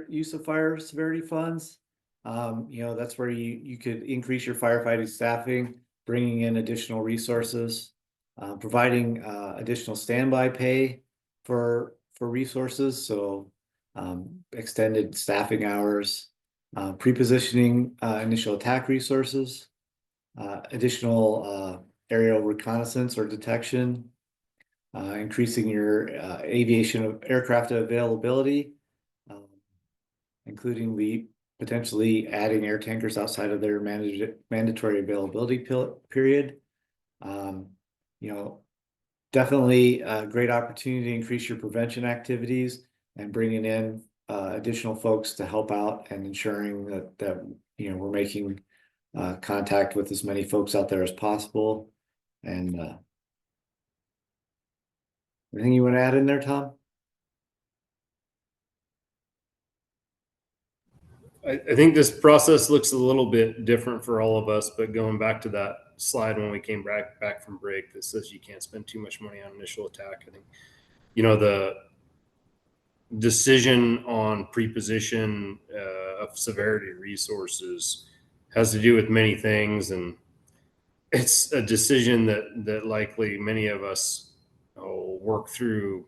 use of fire severity funds. That's where you could increase your firefighting staffing, bringing in additional resources, providing additional standby pay for resources. So extended staffing hours, pre-positioning initial attack resources, additional aerial reconnaissance or detection, increasing your aviation aircraft availability, including potentially adding air tankers outside of their mandatory availability period. Definitely a great opportunity to increase your prevention activities and bringing in additional folks to help out and ensuring that we're making contact with as many folks out there as possible. And anything you want to add in there, Tom? I think this process looks a little bit different for all of us, but going back to that slide when we came back from break that says you can't spend too much money on initial attack, I think, the decision on preposition of severity resources has to do with many things, and it's a decision that likely many of us work through,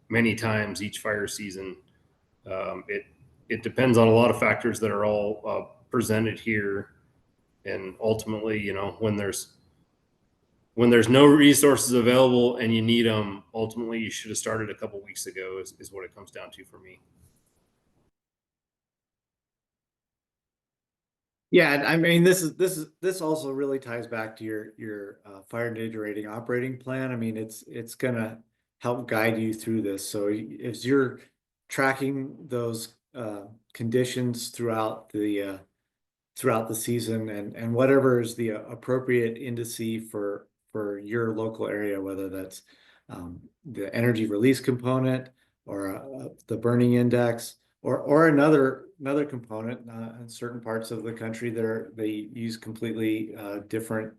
many times each fire season. It depends on a lot of factors that are all presented here, and ultimately, when there's no resources available and you need them, ultimately you should have started a couple weeks ago. Is what it comes down to for me. Yeah, and I mean, this also really ties back to your fire danger rating operating plan. I mean, it's gonna help guide you through this. So as you're tracking those conditions throughout the season, and whatever is the appropriate indice for your local area, whether that's the energy release component or the burning index, or another component. In certain parts of the country, they use completely different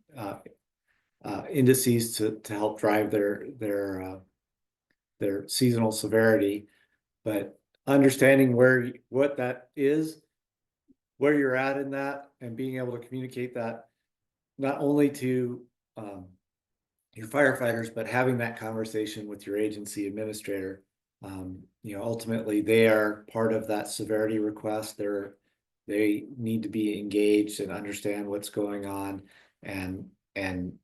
indices to help drive their seasonal severity. But understanding what that is, where you're at in that, and being able to communicate that not only to your firefighters, but having that conversation with your agency administrator. Ultimately they are part of that severity request. They need to be engaged and understand what's going on, and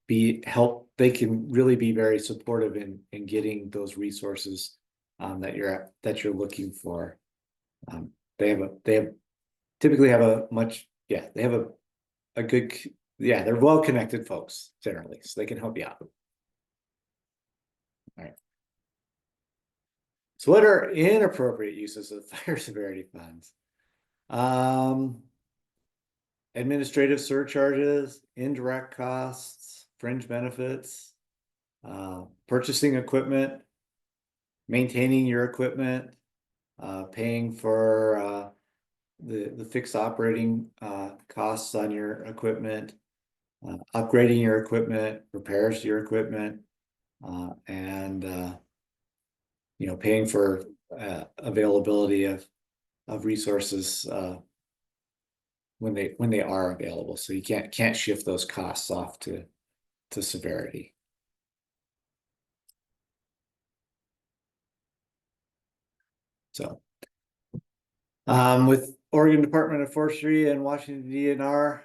they can really be very supportive in getting those resources that you're looking for. They typically have a good, they're well-connected folks generally, so they can help you out. All right. So what are inappropriate uses of fire severity funds? Administrative surcharges, indirect costs, fringe benefits, purchasing equipment, maintaining your equipment, paying for the fixed operating costs on your equipment, upgrading your equipment, repairs to your equipment, and paying for availability of resources when they are available. So you can't shift those costs off to severity. So with Oregon Department of Forestry and Washington DNR,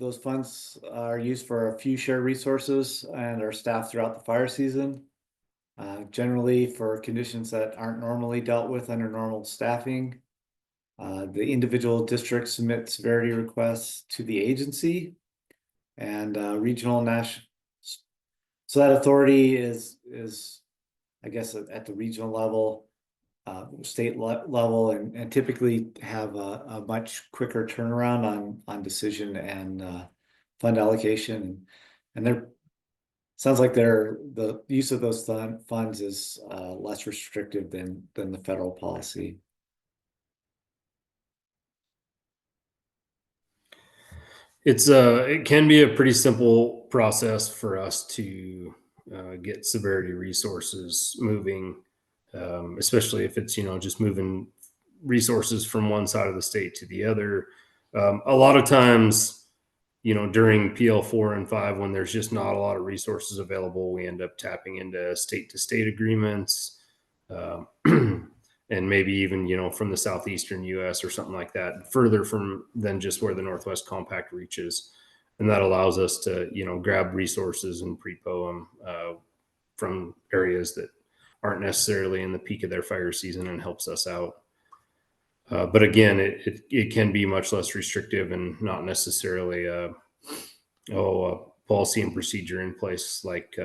those funds are used for a few shared resources and are staffed throughout the fire season. Generally for conditions that aren't normally dealt with under normal staffing. The individual districts submit severity requests to the agency, and regional national. So that authority is I guess at the regional level, state level, and typically have a much quicker turnaround on decision and fund allocation, and sounds like the use of those funds is less restrictive than the federal policy. It can be a pretty simple process for us to get severity resources moving, especially if it's just moving resources from one side of the state to the other. A lot of times, during PL4 and 5, when there's just not a lot of resources available, we end up tapping into state to state agreements, and maybe even from the southeastern US or something like that, further from than just where the Northwest Compact reaches. And that allows us to grab resources and pre-po them from areas that aren't necessarily in the peak of their fire season, and helps us out. But again, it can be much less restrictive and not necessarily a policy and procedure in place like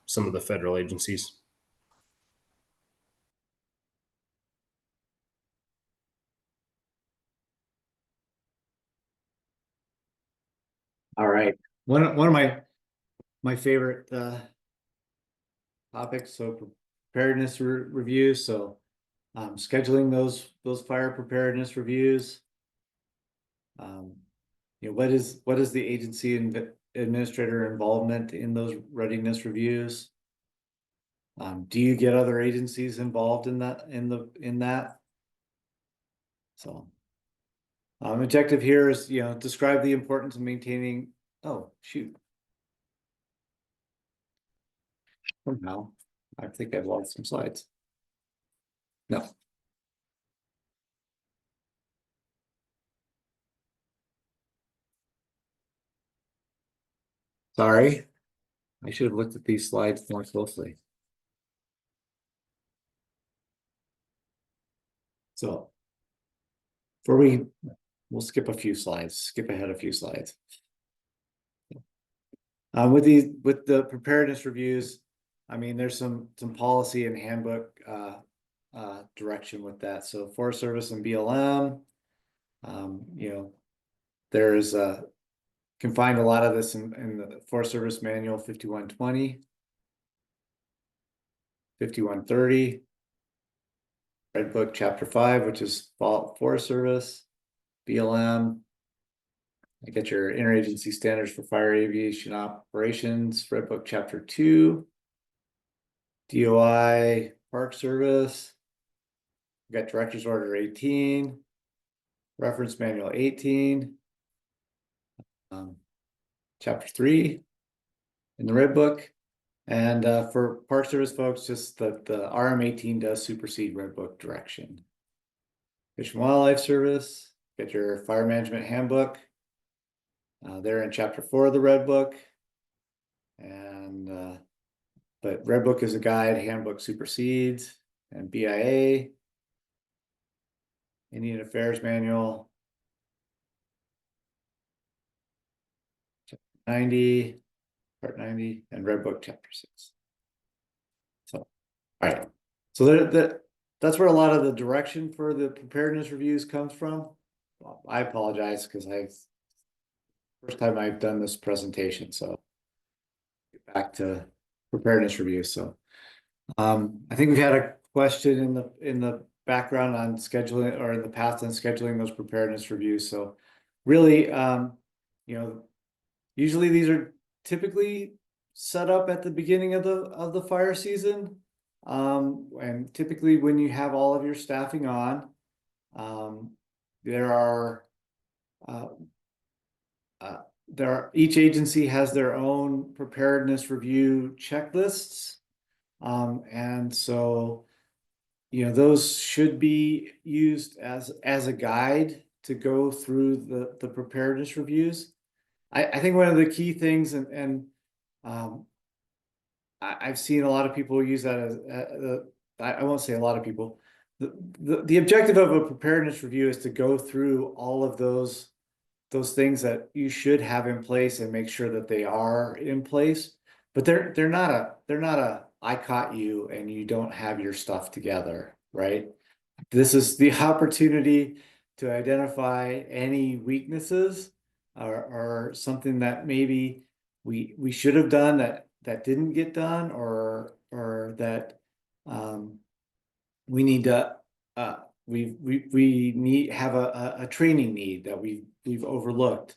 some of the federal agencies. All right, one of my favorite topics. So preparedness reviews. So scheduling those fire preparedness reviews. What is the agency and administrator involvement in those readiness reviews? Do you get other agencies involved in that? So Objective here is, describe the importance of maintaining, oh, shoot. Somehow, I think I've lost some slides. No. Sorry, I should have looked at these slides more closely. So, we'll skip a few slides, skip ahead a few slides. With the preparedness reviews, I mean, there's some policy and handbook direction with that. So Forest Service and BLM, there's can find a lot of this in the Forest Service Manual 5120, 5130, Red Book Chapter 5, which is Forest Service, BLM. I get your interagency standards for fire aviation operations, Red Book Chapter 2, DOI, Park Service. We got Director's Order 18, Reference Manual 18, Chapter 3 in the Red Book. And for Park Service folks, just that the RM 18 does supersede Red Book direction. Fish and Wildlife Service, get your Fire Management Handbook. They're in Chapter 4 of the Red Book. And but Red Book is a guide, Handbook supersedes. And BIA, Indian Affairs Manual, 90, Part 90, and Red Book Chapter 6. So, all right. So that's where a lot of the direction for the preparedness reviews comes from. Well, I apologize because first time I've done this presentation, so get back to preparedness reviews. So I think we've had a question in the background on scheduling, or in the past on scheduling those preparedness reviews. So really, usually these are typically set up at the beginning of the fire season. And typically when you have all of your staffing on, each agency has their own preparedness review checklists. And so, those should be used as a guide to go through the preparedness reviews. I think one of the key things, and I've seen a lot of people use that as, I won't say a lot of people. The objective of a preparedness review is to go through all of those things that you should have in place and make sure that they are in place. But they're not a I caught you and you don't have your stuff together, right? This is the opportunity to identify any weaknesses or something that maybe we should have done that didn't get done, or that we need to we need have a training need that we've overlooked.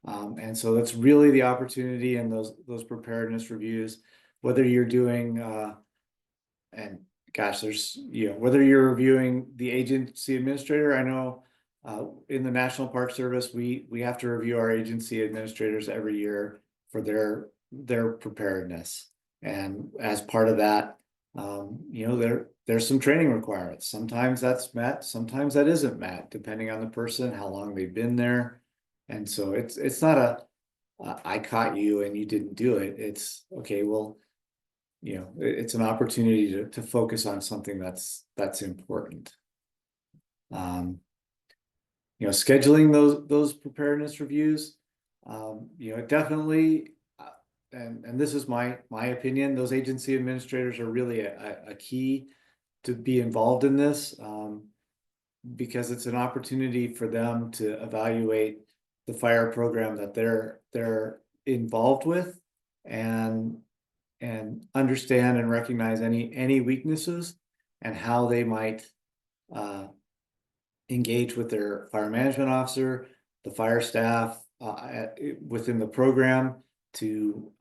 And so that's really the opportunity in those preparedness reviews, whether you're doing and gosh, there's whether you're reviewing the agency administrator. I know in the National Park Service, we have to review our agency administrators every year for their preparedness. And as part of that, there's some training requirements. Sometimes that's met, sometimes that isn't met, depending on the person, how long they've been there. And so it's not I caught you and you didn't do it. It's okay, well, it's an opportunity to focus on something that's important. Scheduling those preparedness reviews, definitely, and this is my opinion, those agency administrators are really a key to be involved in this, because it's an opportunity for them to evaluate the fire program that they're involved with, and understand and recognize any weaknesses and how they might engage with their fire management officer, the fire staff within the program to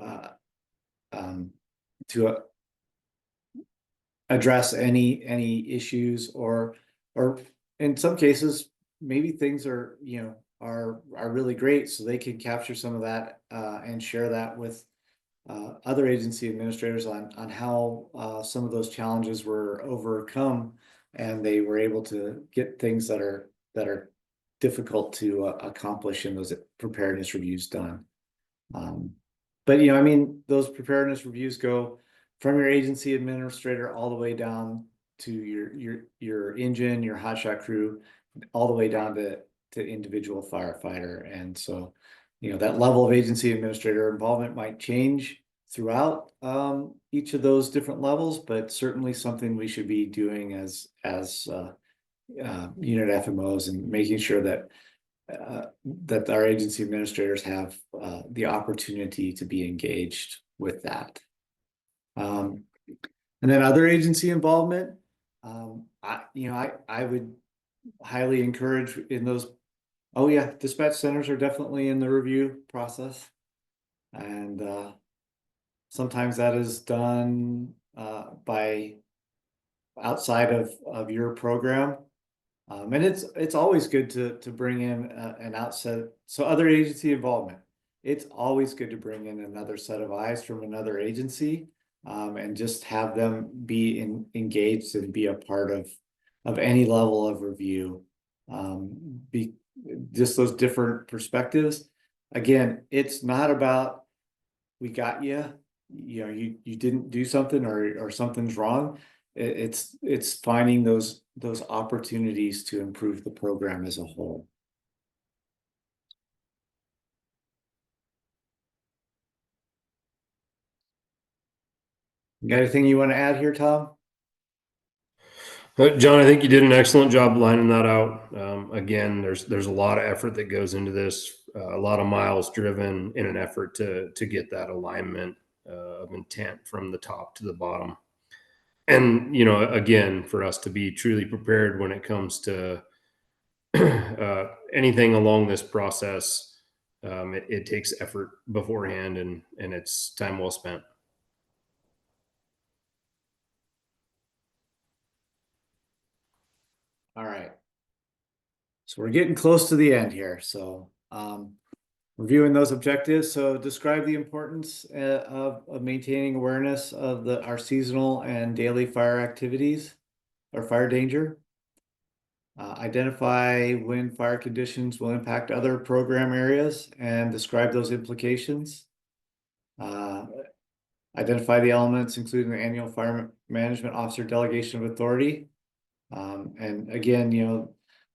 address any issues, or in some cases maybe things are, are really great, so they can capture some of that, and share that with other agency administrators on how some of those challenges were overcome, and they were able to get things that are difficult to accomplish in those preparedness reviews done. But I mean, those preparedness reviews go from your agency administrator all the way down to your engine, your hotshot crew, all the way down to individual firefighter. And so, that level of agency administrator involvement might change throughout each of those different levels, but certainly something we should be doing as unit FMOs, and making sure that that our agency administrators have the opportunity to be engaged with that. And then other agency involvement, I would highly encourage in those. Oh yeah, dispatch centers are definitely in the review process, and sometimes that is done by outside of your program. And it's always good to bring in an outset, so other agency involvement. It's always good to bring in another set of eyes from another agency, and just have them be engaged and be a part of any level of review. Be just those different perspectives. Again, it's not about we got you. You didn't do something, or something's wrong. It's finding those opportunities to improve the program as a whole. You got anything you want to add here, Tom? John, I think you did an excellent job lining that out. Again, there's a lot of effort that goes into this, a lot of miles driven in an effort to get that alignment of intent from the top to the bottom. And, again, for us to be truly prepared when it comes to anything along this process, it takes effort beforehand, and it's time well spent. All right. So we're getting close to the end here. So reviewing those objectives. So describe the importance of maintaining awareness of our seasonal and daily fire activities or fire danger. Identify when fire conditions will impact other program areas and describe those implications. Identify the elements, including the annual fire management officer delegation of authority. And again,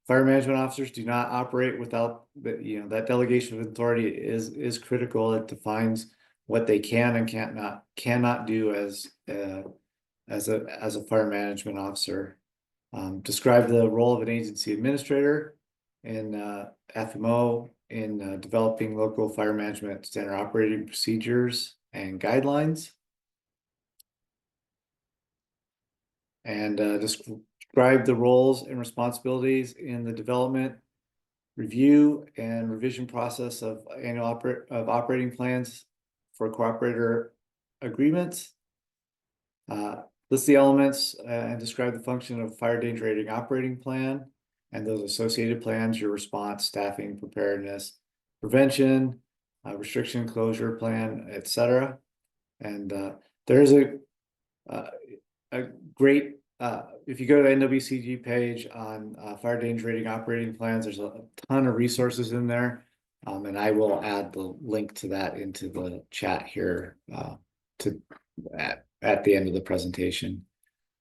fire management officers do not operate without that delegation of authority is critical. It defines what they can and cannot do as a fire management officer. Describe the role of an agency administrator in FMO in developing local fire management standard operating procedures and guidelines. And describe the roles and responsibilities in the development, review, and revision process of annual operating plans for cooperator agreements. List the elements and describe the function of fire danger rating operating plan and those associated plans, your response, staffing, preparedness, prevention, restriction closure plan, etc. And there's a great, if you go to the NWCG page on fire danger rating operating plans, there's a ton of resources in there. And I will add the link to that into the chat here at the end of the presentation.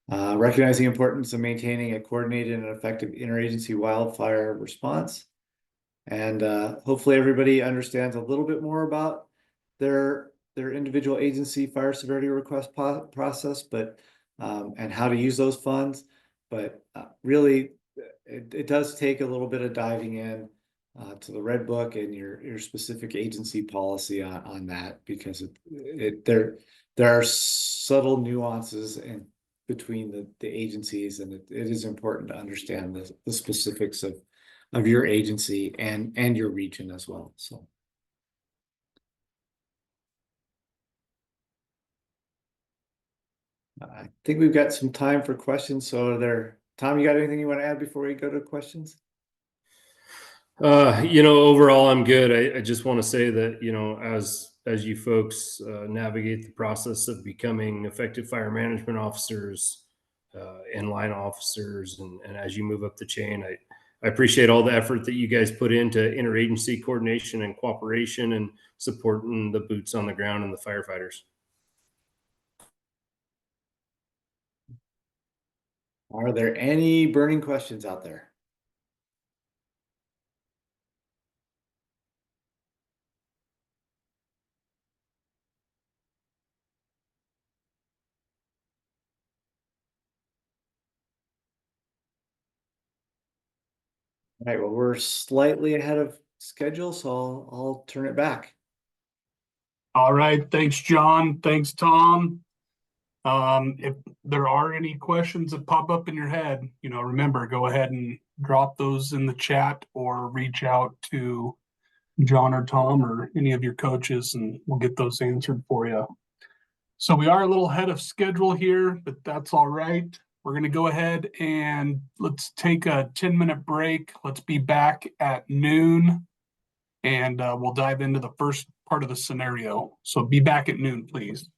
Recognize the importance of maintaining a coordinated and effective interagency wildfire response. And hopefully everybody understands a little bit more about their individual agency fire severity request process, but and how to use those funds. But really, it does take a little bit of diving in to the Red Book and your specific agency policy on that, because there are subtle nuances between the agencies, and it is important to understand the specifics of your agency and your region as well. So. I think we've got some time for questions. So Tom, you got anything you want to add before we go to questions? Overall, I'm good. I just want to say that, as you folks navigate the process of becoming effective fire management officers and line officers, and as you move up the chain, I appreciate all the effort that you guys put into interagency coordination and cooperation and supporting the boots on the ground and the firefighters. Are there any burning questions out there? All right, well, we're slightly ahead of schedule, so I'll turn it back. All right, thanks, John. Thanks, Tom. If there are any questions that pop up in your head, remember, go ahead and drop those in the chat or reach out to John or Tom or any of your coaches, and we'll get those answered for you. So we are a little ahead of schedule here, but that's all right. We're going to go ahead and let's take a 10-minute break. Let's be back at noon, and we'll dive into the first part of the scenario. So be back at noon, please.